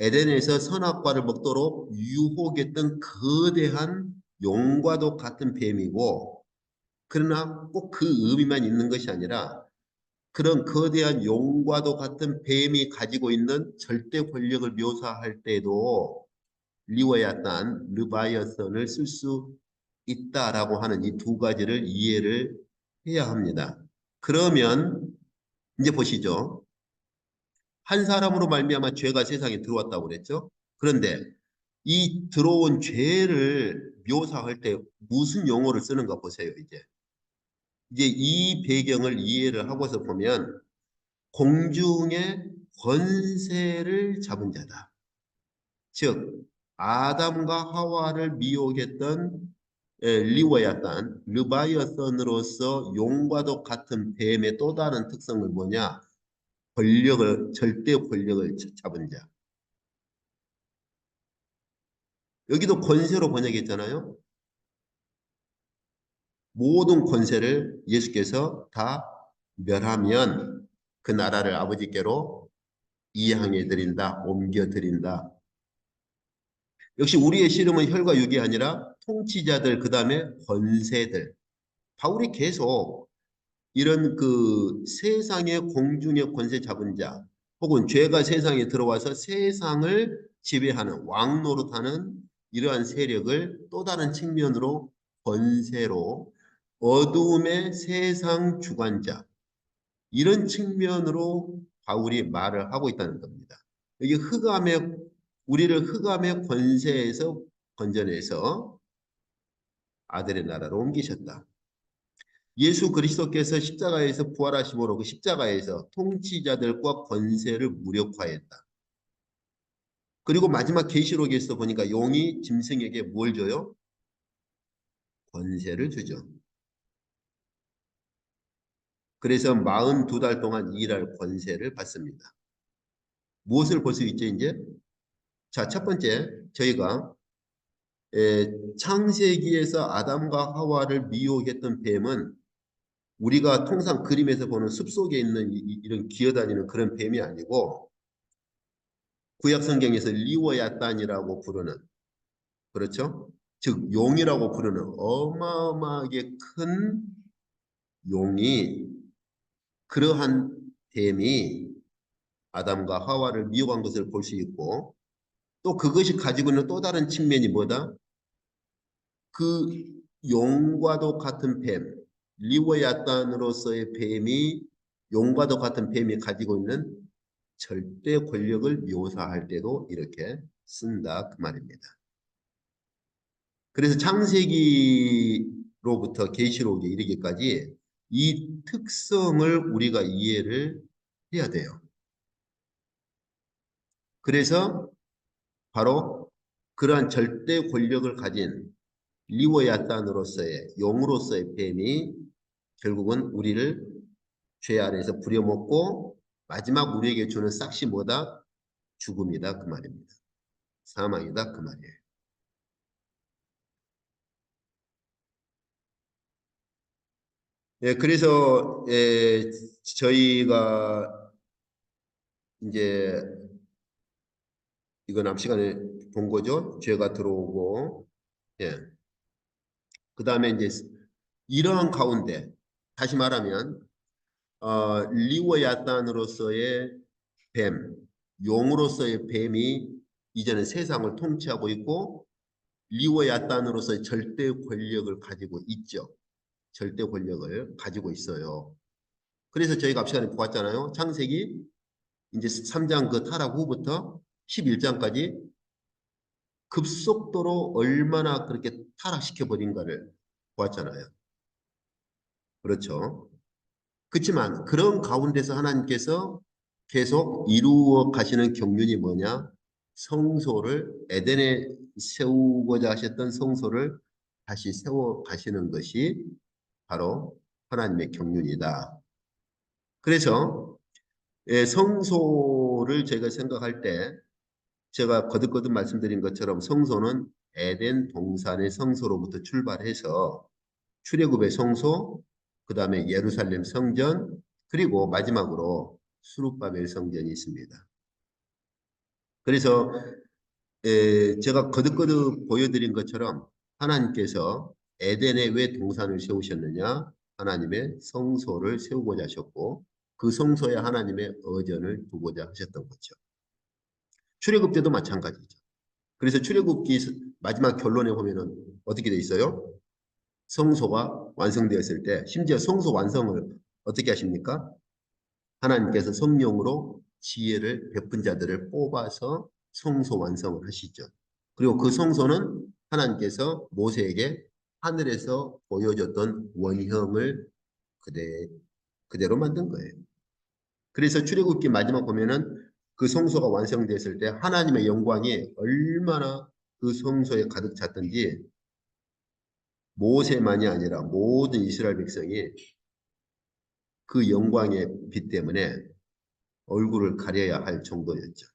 에덴에서 선악과를 먹도록 유혹했던 거대한 용과도 같은 뱀이고, 그러나 꼭 그 의미만 있는 것이 아니라 그런 거대한 용과도 같은 뱀이 가지고 있는 절대 권력을 묘사할 때도 리워야단, 르바이어선을 쓸 수 있다라고 하는 이 두 가지를 이해를 해야 합니다. 그러면 이제 보시죠. 한 사람으로 말미암아 죄가 세상에 들어왔다고 그랬죠. 그런데 이 들어온 죄를 묘사할 때 무슨 용어를 쓰는가 보세요, 이제. 이제 이 배경을 이해를 하고서 보면 공중의 권세를 잡은 자다. 즉, 아담과 하와를 미혹했던 리워야단, 르바이어선으로서 용과도 같은 뱀의 또 다른 특성을 뭐냐? 절대 권력을 잡은 자. 여기도 권세로 번역했잖아요. 모든 권세를 예수께서 다 멸하면 그 나라를 아버지께로 이양해 드린다, 옮겨 드린다. 역시 우리의 씨름은 혈과 육이 아니라 통치자들, 그 다음에 권세들. 바울이 계속 이런 그 세상의 공중의 권세 잡은 자, 혹은 죄가 세상에 들어와서 세상을 지배하는 왕 노릇하는 이러한 세력을 또 다른 측면으로 권세로 어두움의 세상 주관자, 이런 측면으로 바울이 말을 하고 있다는 겁니다. 여기 우리를 흑암의 권세에서 건져내서 아들의 나라로 옮기셨다. 예수 그리스도께서 십자가에서 부활하심으로 그 십자가에서 통치자들과 권세를 무력화했다. 그리고 마지막 계시록에서 보니까 용이 짐승에게 뭘 줘요? 권세를 주죠. 그래서 42달 동안 일할 권세를 받습니다. 무엇을 볼 수 있죠, 이제? 자, 첫 번째, 저희가 창세기에서 아담과 하와를 미혹했던 뱀은 우리가 통상 그림에서 보는 숲속에 있는 이런 기어다니는 그런 뱀이 아니고 구약 성경에서 리워야단이라고 부르는, 그렇죠? 즉 용이라고 부르는 어마어마하게 큰 용이, 그러한 뱀이 아담과 하와를 미혹한 것을 볼 수 있고, 또 그것이 가지고 있는 또 다른 측면이 뭐다? 그 용과도 같은 뱀, 리워야단으로서의 뱀이, 용과도 같은 뱀이 가지고 있는 절대 권력을 묘사할 때도 이렇게 쓴다 그 말입니다. 그래서 창세기로부터 계시록에 이르기까지 이 특성을 우리가 이해를 해야 돼요. 그래서 바로 그러한 절대 권력을 가진 리워야탄으로서의 용으로서의 뱀이 결국은 우리를 죄 아래에서 부려먹고 마지막 우리에게 주는 싹이 뭐다? 죽음이다 그 말입니다. 사망이다 그 말이에요. 예, 그래서 저희가 이제 이건 앞 시간에 본 거죠. 죄가 들어오고 예. 그다음에 이제 이러한 가운데 다시 말하면 리워야탄으로서의 뱀, 용으로서의 뱀이 이제는 세상을 통치하고 있고 리워야탄으로서의 절대 권력을 가지고 있죠. 절대 권력을 가지고 있어요. 그래서 저희가 앞 시간에 보았잖아요. 창세기 이제 3장 그 타락 후부터 11장까지 급속도로 얼마나 그렇게 타락시켜 버린가를 보았잖아요. 그렇죠. 그렇지만 그런 가운데서 하나님께서 계속 이루어 가시는 경륜이 뭐냐? 성소를 에덴에 세우고자 하셨던 성소를 다시 세워 가시는 것이 바로 하나님의 경륜이다. 그래서 성소를 제가 생각할 때 제가 거듭거듭 말씀드린 것처럼 성소는 에덴 동산의 성소로부터 출발해서 출애굽의 성소, 그 다음에 예루살렘 성전, 그리고 마지막으로 수룹바벨 성전이 있습니다. 그래서 제가 거듭거듭 보여드린 것처럼 하나님께서 에덴에 왜 동산을 세우셨느냐? 하나님의 성소를 세우고자 하셨고 그 성소에 하나님의 의전을 두고자 하셨던 거죠. 출애굽 때도 마찬가지죠. 그래서 출애굽기 마지막 결론에 보면은 어떻게 돼 있어요? 성소가 완성되었을 때 심지어 성소 완성을 어떻게 하십니까? 하나님께서 성령으로 지혜를 베푼 자들을 뽑아서 성소 완성을 하시죠. 그리고 그 성소는 하나님께서 모세에게 하늘에서 보여줬던 원형을 그대로 만든 거예요. 그래서 출애굽기 마지막 보면은 그 성소가 완성됐을 때 하나님의 영광이 얼마나 그 성소에 가득 찼던지 모세만이 아니라 모든 이스라엘 백성이 그 영광의 빛 때문에 얼굴을 가려야 할 정도였죠.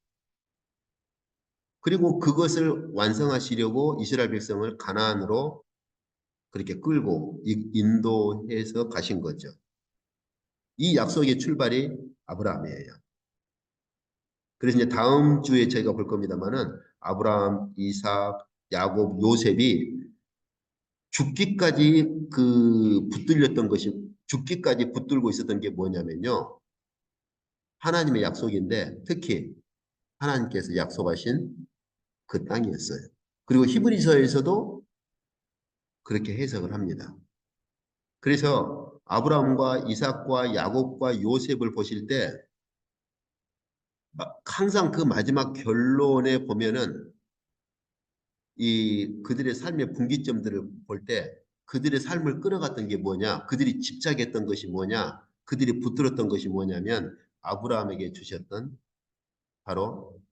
그리고 그것을 완성하시려고 이스라엘 백성을 가나안으로 그렇게 끌고 인도해서 가신 거죠. 이 약속의 출발이 아브라함이에요. 그래서 이제 다음 주에 저희가 볼 겁니다만은 아브라함, 이삭, 야곱, 요셉이 죽기까지 붙들렸던 것이 죽기까지 붙들고 있었던 게 뭐냐면요. 하나님의 약속인데 특히 하나님께서 약속하신 그 땅이었어요. 그리고 히브리서에서도 그렇게 해석을 합니다. 그래서 아브라함과 이삭과 야곱과 요셉을 보실 때 항상 그 마지막 결론에 보면은 이 그들의 삶의 분기점들을 볼 때 그들의 삶을 끌어갔던 게 뭐냐? 그들이 집착했던 것이 뭐냐? 그들이 붙들었던 것이 뭐냐면 아브라함에게 주셨던 바로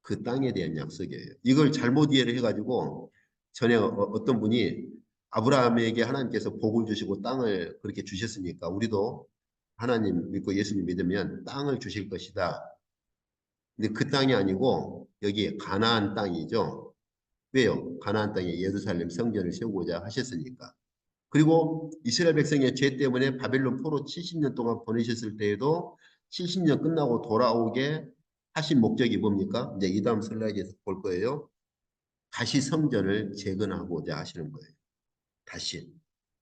그 땅에 대한 약속이에요. 이걸 잘못 이해를 해가지고 전에 어떤 분이 아브라함에게 하나님께서 복을 주시고 땅을 그렇게 주셨으니까 우리도 하나님 믿고 예수님 믿으면 땅을 주실 것이다. 근데 그 땅이 아니고 여기 가나안 땅이죠. 왜요? 가나안 땅에 예루살렘 성전을 세우고자 하셨으니까. 그리고 이스라엘 백성의 죄 때문에 바벨론 포로 70년 동안 보내셨을 때에도 70년 끝나고 돌아오게 하신 목적이 뭡니까? 이제 이 다음 슬라이드에서 볼 거예요. 다시 성전을 재건하고자 하시는 거예요. 다시.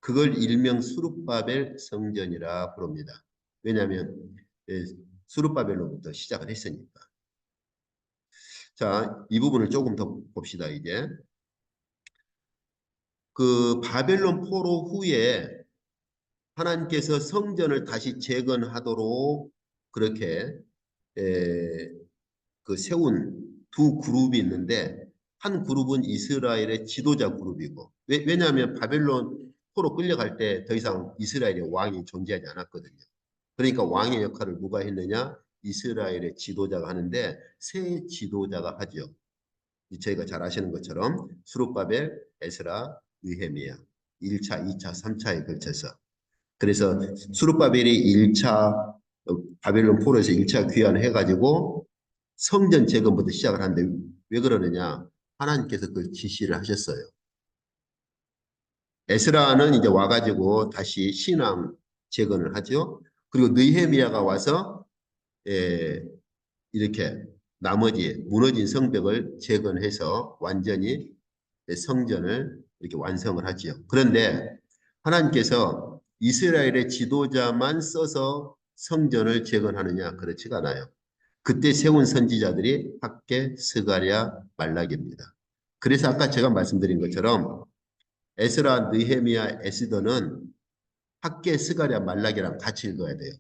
그걸 일명 수룹바벨 성전이라 부릅니다. 왜냐하면 수룹바벨로부터 시작을 했으니까. 자, 이 부분을 조금 더 봅시다, 이제. 그 바벨론 포로 후에 하나님께서 성전을 다시 재건하도록 그렇게 그 세운 두 그룹이 있는데 한 그룹은 이스라엘의 지도자 그룹이고 왜냐하면 바벨론 포로 끌려갈 때 더 이상 이스라엘의 왕이 존재하지 않았거든요. 그러니까 왕의 역할을 누가 했느냐? 이스라엘의 지도자가 하는데 세 지도자가 하죠. 저희가 잘 아시는 것처럼 스룹바벨, 에스라, 느헤미야 1차, 2차, 3차에 걸쳐서 그래서 스룹바벨이 1차 바벨론 포로에서 1차 귀환해가지고 성전 재건부터 시작을 하는데 왜 그러느냐? 하나님께서 그 지시를 하셨어요. 에스라는 이제 와가지고 다시 신앙 재건을 하죠. 그리고 느헤미야가 와서 이렇게 나머지 무너진 성벽을 재건해서 완전히 성전을 이렇게 완성을 하지요. 그런데 하나님께서 이스라엘의 지도자만 써서 성전을 재건하느냐? 그렇지가 않아요. 그때 세운 선지자들이 학개, 스가랴, 말라기입니다. 그래서 아까 제가 말씀드린 것처럼 에스라, 느헤미야, 에스더는 학개, 스가랴, 말라기랑 같이 읽어야 돼요.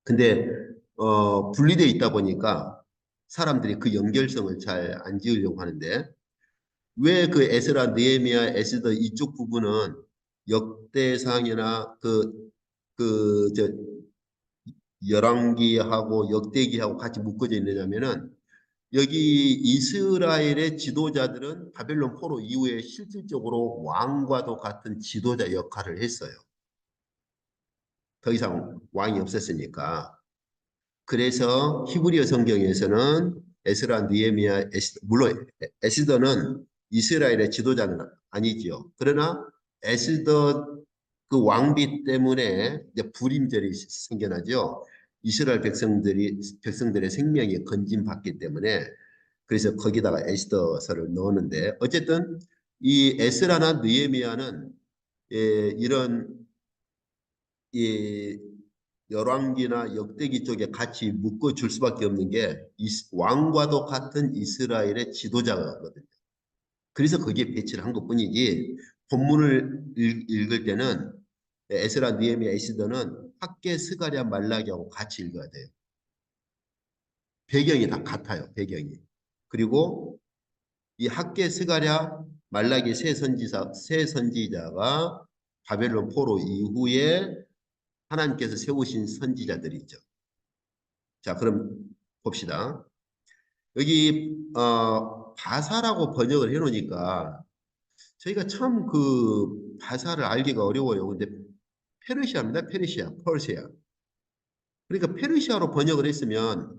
근데 분리되어 있다 보니까 사람들이 그 연결성을 잘 안 지으려고 하는데 왜 그 에스라, 느헤미야, 에스더 이쪽 부분은 역대상이나 저 열왕기하고 역대기하고 같이 묶어져 있느냐면은 여기 이스라엘의 지도자들은 바벨론 포로 이후에 실질적으로 왕과도 같은 지도자 역할을 했어요. 더 이상 왕이 없었으니까. 그래서 히브리어 성경에서는 에스라, 느헤미야, 물론 에스더는 이스라엘의 지도자는 아니지요. 그러나 에스더 그 왕비 때문에 이제 불임절이 생겨나죠. 이스라엘 백성들의 생명이 건진받기 때문에 그래서 거기다가 에스더서를 넣었는데 어쨌든 이 에스라나 느헤미야는 이런 이 열왕기나 역대기 쪽에 같이 묶어줄 수밖에 없는 게 왕과도 같은 이스라엘의 지도자거든요. 그래서 거기에 배치를 한 것뿐이지 본문을 읽을 때는 에스라, 느헤미야, 에스더는 학개, 스가랴, 말라기하고 같이 읽어야 돼요. 배경이 다 같아요. 배경이. 그리고 이 학개, 스가랴, 말라기 세 선지자가 바벨론 포로 이후에 하나님께서 세우신 선지자들이죠. 자, 그럼 봅시다. 여기 바사라고 번역을 해놓으니까 저희가 참 그 바사를 알기가 어려워요. 근데 페르시아입니다. 퍼시아. 그러니까 페르시아로 번역을 했으면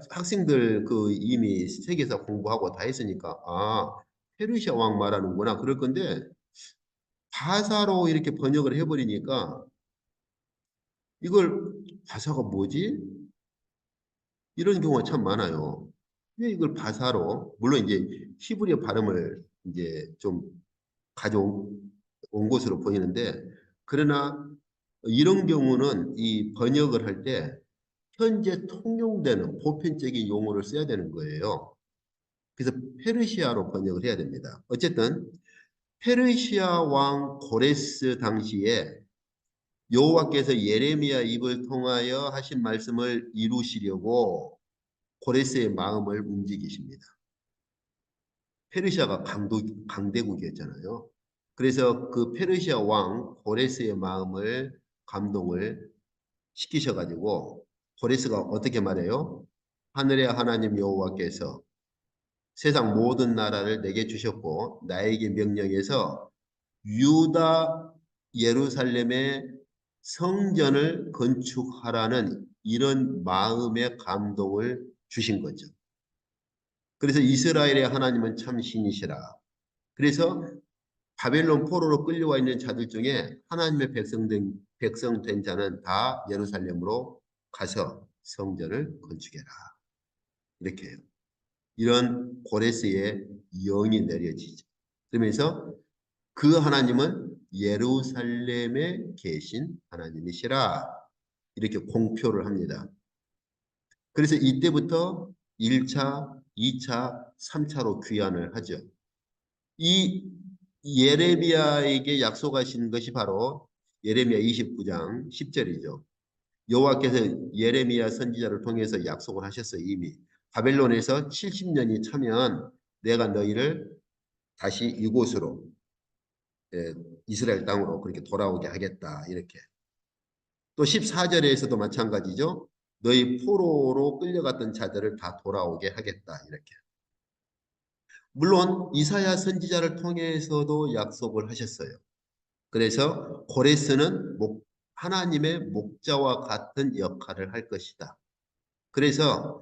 학생들 그 이미 세계사 공부하고 다 했으니까 페르시아 왕 말하는구나 그럴 건데 바사로 이렇게 번역을 해버리니까 이걸 바사가 뭐지? 이런 경우가 참 많아요. 왜 이걸 바사로 물론 이제 히브리어 발음을 이제 좀 가져온 것으로 보이는데 그러나 이런 경우는 이 번역을 할 때 현재 통용되는 보편적인 용어를 써야 되는 거예요. 그래서 페르시아로 번역을 해야 됩니다. 어쨌든 페르시아 왕 고레스 당시에 여호와께서 예레미야 입을 통하여 하신 말씀을 이루시려고 고레스의 마음을 움직이십니다. 페르시아가 강대국이었잖아요. 그래서 그 페르시아 왕 고레스의 마음을 감동을 시키셔가지고 고레스가 어떻게 말해요? 하늘의 하나님 여호와께서 세상 모든 나라를 내게 주셨고 나에게 명령해서 유다 예루살렘의 성전을 건축하라는 이런 마음의 감동을 주신 거죠. 그래서 이스라엘의 하나님은 참 신이시라. 그래서 바벨론 포로로 끌려와 있는 자들 중에 하나님의 백성 된 자는 다 예루살렘으로 가서 성전을 건축해라. 이렇게 해요. 이런 고레스의 영이 내려지죠. 그러면서 그 하나님은 예루살렘에 계신 하나님이시라. 이렇게 공표를 합니다. 그래서 이때부터 1차, 2차, 3차로 귀환을 하죠. 이 예레미야에게 약속하신 것이 바로 예레미야 29장 10절이죠. 여호와께서 예레미야 선지자를 통해서 약속을 하셨어요. 이미 바벨론에서 70년이 차면 내가 너희를 다시 이곳으로 이스라엘 땅으로 그렇게 돌아오게 하겠다. 이렇게. 또 14절에서도 마찬가지죠. 너희 포로로 끌려갔던 자들을 다 돌아오게 하겠다. 이렇게. 물론 이사야 선지자를 통해서도 약속을 하셨어요. 그래서 고레스는 하나님의 목자와 같은 역할을 할 것이다. 그래서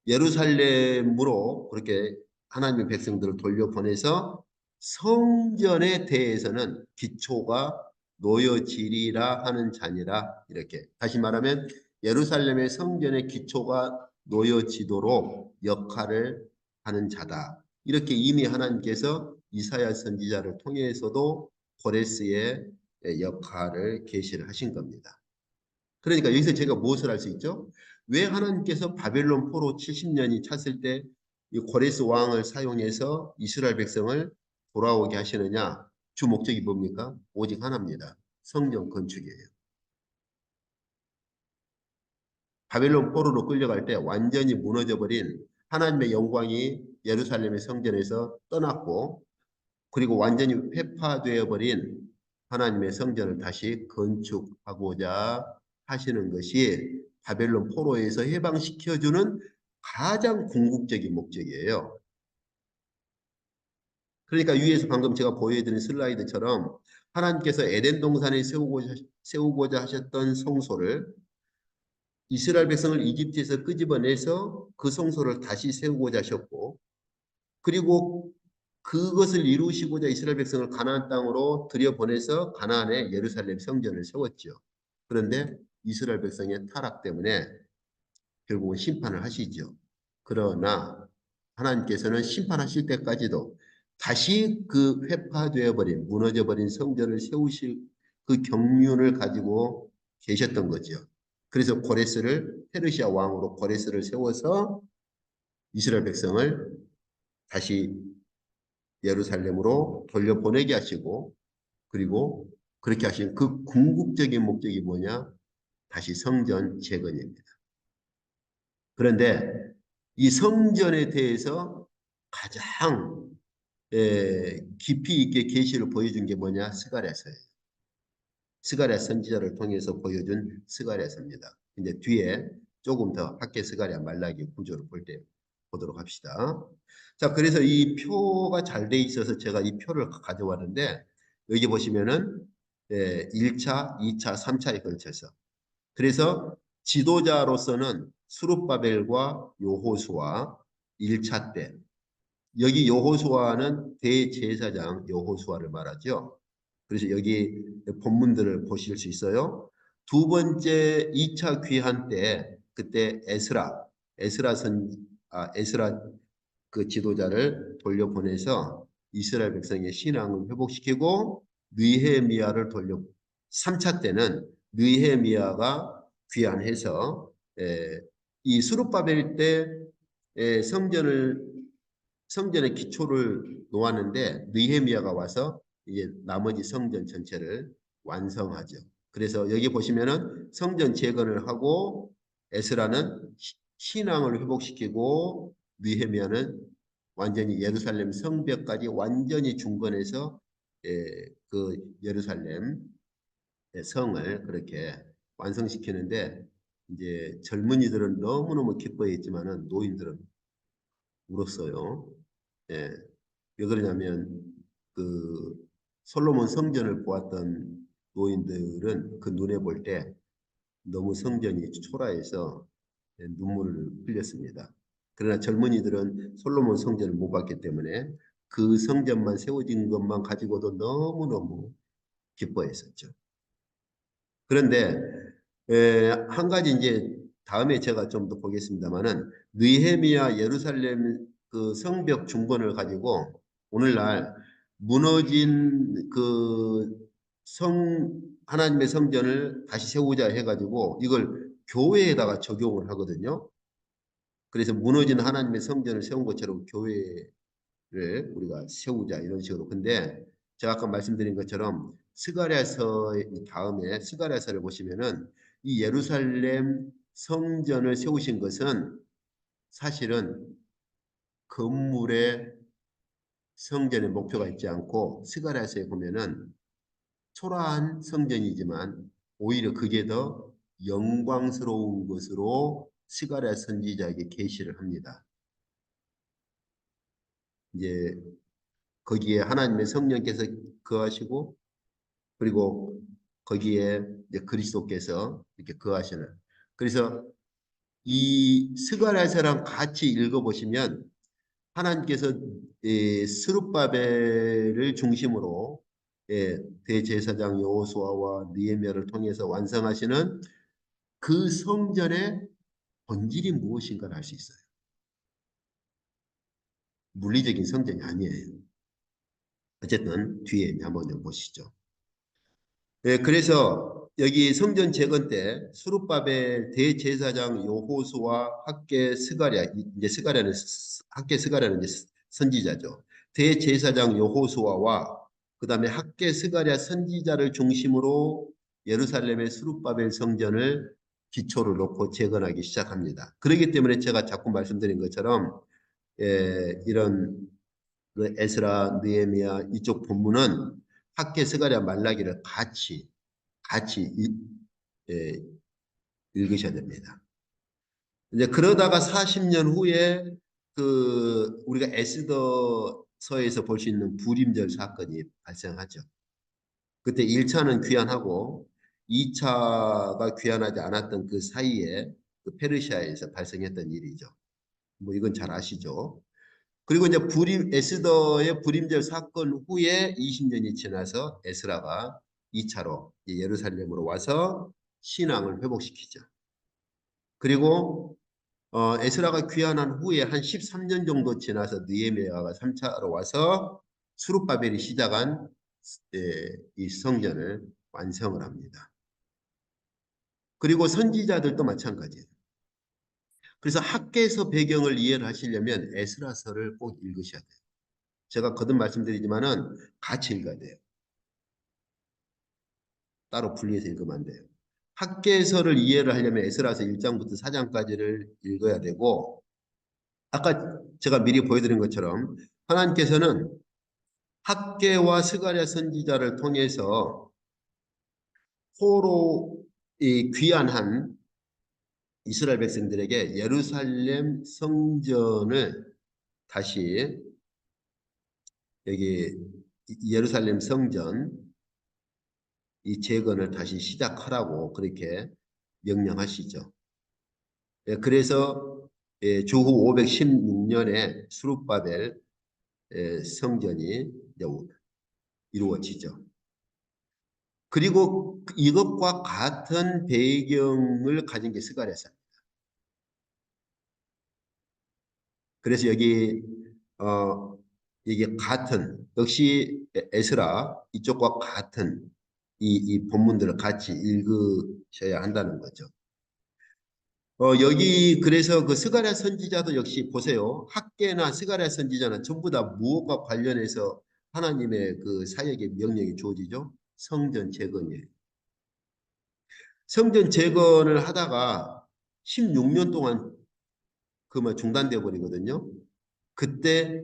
예루살렘으로 그렇게 하나님의 백성들을 돌려보내서 성전에 대해서는 기초가 놓여지리라 하는 자니라. 이렇게 다시 말하면 예루살렘의 성전의 기초가 놓여지도록 역할을 하는 자다. 이렇게 이미 하나님께서 이사야 선지자를 통해서도 고레스의 역할을 계시를 하신 겁니다. 그러니까 여기서 제가 무엇을 알 수 있죠? 왜 하나님께서 바벨론 포로 70년이 찼을 때 이 고레스 왕을 사용해서 이스라엘 백성을 돌아오게 하시느냐? 주 목적이 뭡니까? 오직 하나입니다. 성전 건축이에요. 바벨론 포로로 끌려갈 때 완전히 무너져버린 하나님의 영광이 예루살렘의 성전에서 떠났고, 그리고 완전히 회파되어 버린 하나님의 성전을 다시 건축하고자 하시는 것이 바벨론 포로에서 해방시켜주는 가장 궁극적인 목적이에요. 그러니까 위에서 방금 제가 보여드린 슬라이드처럼 하나님께서 에덴 동산에 세우고자 하셨던 성소를 이스라엘 백성을 이집트에서 끄집어내서 그 성소를 다시 세우고자 하셨고, 그리고 그것을 이루시고자 이스라엘 백성을 가나안 땅으로 들여보내서 가나안에 예루살렘 성전을 세웠죠. 그런데 이스라엘 백성의 타락 때문에 결국은 심판을 하시죠. 그러나 하나님께서는 심판하실 때까지도 다시 그 회파되어 버린 무너져 버린 성전을 세우실 그 경륜을 가지고 계셨던 거죠. 그래서 고레스를 페르시아 왕으로 고레스를 세워서 이스라엘 백성을 다시 예루살렘으로 돌려보내게 하시고, 그리고 그렇게 하신 그 궁극적인 목적이 뭐냐? 다시 성전 재건입니다. 그런데 이 성전에 대해서 가장 깊이 있게 계시를 보여준 게 뭐냐? 스가랴서예요. 스가랴 선지자를 통해서 보여준 스가랴서입니다. 이제 뒤에 조금 더 학계 스가랴 말라기 구조를 볼 때 보도록 합시다. 자, 그래서 이 표가 잘 돼 있어서 제가 이 표를 가져왔는데 여기 보시면은 1차, 2차, 3차에 걸쳐서 그래서 지도자로서는 수룹바벨과 여호수아 1차 때 여기 여호수아는 대제사장 여호수아를 말하죠. 그래서 여기 본문들을 보실 수 있어요. 두 번째 2차 귀환 때 그때 에스라 그 지도자를 돌려보내서 이스라엘 백성의 신앙을 회복시키고 느헤미야를 3차 때는 느헤미야가 귀환해서 이 수룹바벨 때 성전의 기초를 놓았는데 느헤미야가 와서 이제 나머지 성전 전체를 완성하죠. 그래서 여기 보시면은 성전 재건을 하고 에스라는 신앙을 회복시키고 느헤미야는 완전히 예루살렘 성벽까지 완전히 중건해서 그 예루살렘 성을 그렇게 완성시키는데 이제 젊은이들은 너무너무 기뻐했지만은 노인들은 울었어요. 예. 왜 그러냐면 그 솔로몬 성전을 보았던 노인들은 그 눈에 볼 때 너무 성전이 초라해서 눈물을 흘렸습니다. 그러나 젊은이들은 솔로몬 성전을 못 봤기 때문에 그 성전만 세워진 것만 가지고도 너무너무 기뻐했었죠. 그런데 한 가지 이제 다음에 제가 좀 더 보겠습니다만은 느헤미야 예루살렘 그 성벽 중건을 가지고 오늘날 무너진 그 하나님의 성전을 다시 세우자 해가지고 이걸 교회에다가 적용을 하거든요. 그래서 무너진 하나님의 성전을 세운 것처럼 교회를 우리가 세우자 이런 식으로. 근데 제가 아까 말씀드린 것처럼 스가랴서 다음에 스가랴서를 보시면은 이 예루살렘 성전을 세우신 것은 사실은 건물의 성전의 목표가 있지 않고 스가랴서에 보면은 초라한 성전이지만 오히려 그게 더 영광스러운 것으로 스가랴 선지자에게 계시를 합니다. 이제 거기에 하나님의 성령께서 거하시고 그리고 거기에 이제 그리스도께서 이렇게 거하시는. 그래서 이 스가랴서랑 같이 읽어보시면 하나님께서 스룹바벨을 중심으로 대제사장 여호수아와 느헤미야를 통해서 완성하시는 그 성전의 본질이 무엇인가를 알 수 있어요. 물리적인 성전이 아니에요. 어쨌든 뒤에 이제 한번 좀 보시죠. 네, 그래서 여기 성전 재건 때 스룹바벨 대제사장 여호수아 학개 스가랴, 이제 스가랴는 학개 스가랴는 이제 선지자죠. 대제사장 여호수아와 그다음에 학개 스가랴 선지자를 중심으로 예루살렘의 스룹바벨 성전을 기초를 놓고 재건하기 시작합니다. 그렇기 때문에 제가 자꾸 말씀드린 것처럼 이런 그 에스라, 느헤미야 이쪽 본문은 학개, 스가랴, 말라기를 같이 예, 읽으셔야 됩니다. 이제 그러다가 40년 후에 그 우리가 에스더서에서 볼 수 있는 불임절 사건이 발생하죠. 그때 1차는 귀환하고 2차가 귀환하지 않았던 그 사이에 그 페르시아에서 발생했던 일이죠. 뭐 이건 잘 아시죠? 그리고 이제 에스더의 불임절 사건 후에 20년이 지나서 에스라가 2차로 예루살렘으로 와서 신앙을 회복시키죠. 그리고 에스라가 귀환한 후에 한 13년 정도 지나서 느헤미야가 3차로 와서 수룹바벨이 시작한 이 성전을 완성을 합니다. 그리고 선지자들도 마찬가지예요. 그래서 학개서 배경을 이해를 하시려면 에스라서를 꼭 읽으셔야 돼요. 제가 거듭 말씀드리지만은 같이 읽어야 돼요. 따로 분리해서 읽으면 안 돼요. 학개서를 이해를 하려면 에스라서 1장부터 4장까지를 읽어야 되고 아까 제가 미리 보여드린 것처럼 하나님께서는 학개와 스가랴 선지자를 통해서 포로 귀환한 이스라엘 백성들에게 예루살렘 성전을 다시 여기 예루살렘 성전 이 재건을 다시 시작하라고 그렇게 명령하시죠. 그래서 주후 516년에 수룹바벨 성전이 이루어지죠. 그리고 이것과 같은 배경을 가진 게 스가랴서입니다. 그래서 여기 이게 같은 역시 에스라 이쪽과 같은 이 본문들을 같이 읽으셔야 한다는 거죠. 여기 그래서 그 스가랴 선지자도 역시 보세요. 학개나 스가랴 선지자는 전부 다 무엇과 관련해서 하나님의 그 사역의 명령이 주어지죠? 성전 재건이에요. 성전 재건을 하다가 16년 동안 그만 중단되어 버리거든요. 그때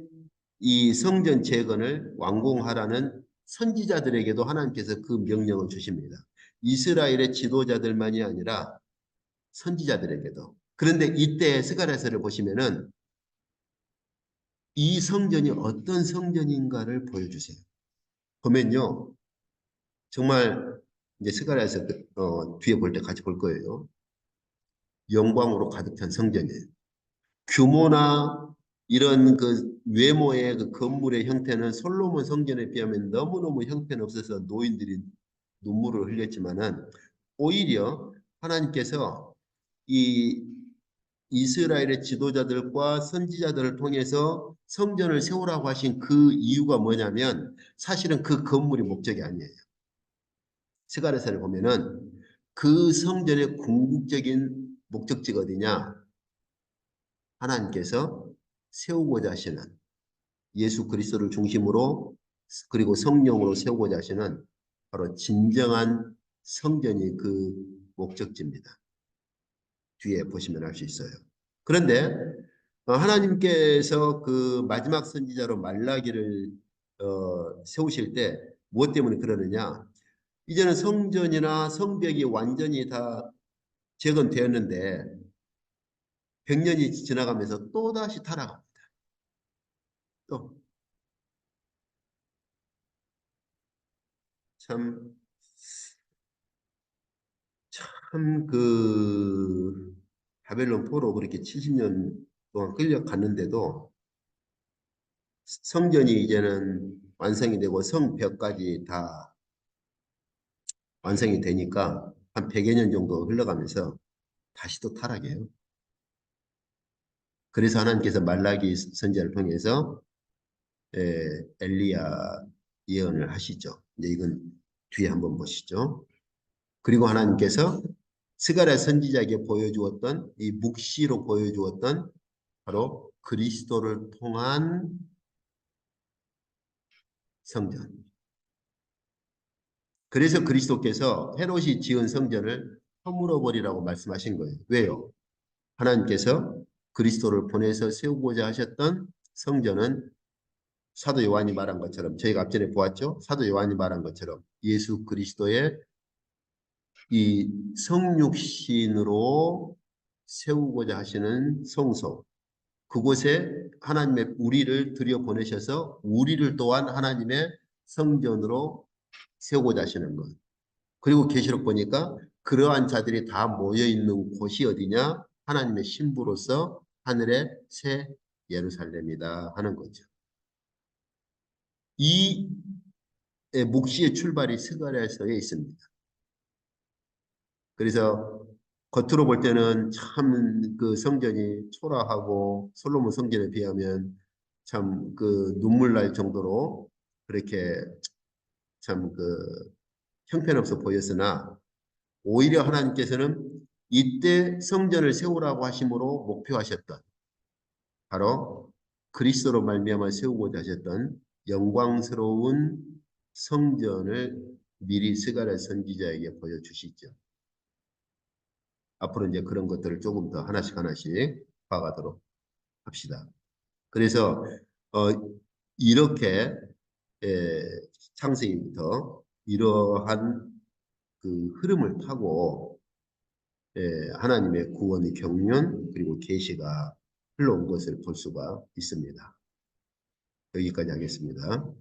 이 성전 재건을 완공하라는 선지자들에게도 하나님께서 그 명령을 주십니다. 이스라엘의 지도자들만이 아니라 선지자들에게도. 그런데 이때 스가랴서를 보시면은 이 성전이 어떤 성전인가를 보여주세요. 보면요, 정말 이제 스가랴서 뒤에 볼 때 같이 볼 거예요. 영광으로 가득 찬 성전이에요. 규모나 이런 그 외모의 그 건물의 형태는 솔로몬 성전에 비하면 너무너무 형편없어서 노인들이 눈물을 흘렸지만은 오히려 하나님께서 이 이스라엘의 지도자들과 선지자들을 통해서 성전을 세우라고 하신 그 이유가 뭐냐면 사실은 그 건물이 목적이 아니에요. 스가랴서를 보면은 그 성전의 궁극적인 목적지가 어디냐? 하나님께서 세우고자 하시는 예수 그리스도를 중심으로 그리고 성령으로 세우고자 하시는 바로 진정한 성전이 그 목적지입니다. 뒤에 보시면 알 수 있어요. 그런데 하나님께서 그 마지막 선지자로 말라기를 세우실 때 무엇 때문에 그러느냐? 이제는 성전이나 성벽이 완전히 다 재건되었는데 100년이 지나가면서 또다시 타락합니다. 또 참, 참 바벨론 포로 그렇게 70년 동안 끌려갔는데도 성전이 이제는 완성이 되고 성벽까지 다 완성이 되니까 한 100여 년 정도 흘러가면서 다시 또 타락해요. 그래서 하나님께서 말라기 선지자를 통해서 엘리야 예언을 하시죠. 이제 이건 뒤에 한번 보시죠. 그리고 하나님께서 스가랴 선지자에게 보여주었던 이 묵시로 보여주었던 바로 그리스도를 통한 성전. 그래서 그리스도께서 헤롯이 지은 성전을 허물어 버리라고 말씀하신 거예요. 왜요? 하나님께서 그리스도를 보내서 세우고자 하셨던 성전은 사도 요한이 말한 것처럼 저희가 앞전에 보았죠. 사도 요한이 말한 것처럼 예수 그리스도의 이 성육신으로 세우고자 하시는 성소, 그곳에 하나님의 우리를 들여보내셔서 우리를 또한 하나님의 성전으로 세우고자 하시는 것. 그리고 계시록 보니까 그러한 자들이 다 모여 있는 곳이 어디냐? 하나님의 신부로서 하늘의 새 예루살렘이다 하는 거죠. 이 묵시의 출발이 스가랴서에 있습니다. 그래서 겉으로 볼 때는 참 그 성전이 초라하고 솔로몬 성전에 비하면 참 그 눈물 날 정도로 그렇게 참 형편없어 보였으나 오히려 하나님께서는 이때 성전을 세우라고 하심으로 목표하셨던 바로 그리스도로 말미암아 세우고자 하셨던 영광스러운 성전을 미리 스가랴 선지자에게 보여주시죠. 앞으로 이제 그런 것들을 조금 더 하나씩 하나씩 봐가도록 합시다. 그래서 어, 이렇게 창세기부터 이러한 그 흐름을 타고 하나님의 구원의 경륜 그리고 계시가 흘러온 것을 볼 수가 있습니다. 여기까지 하겠습니다.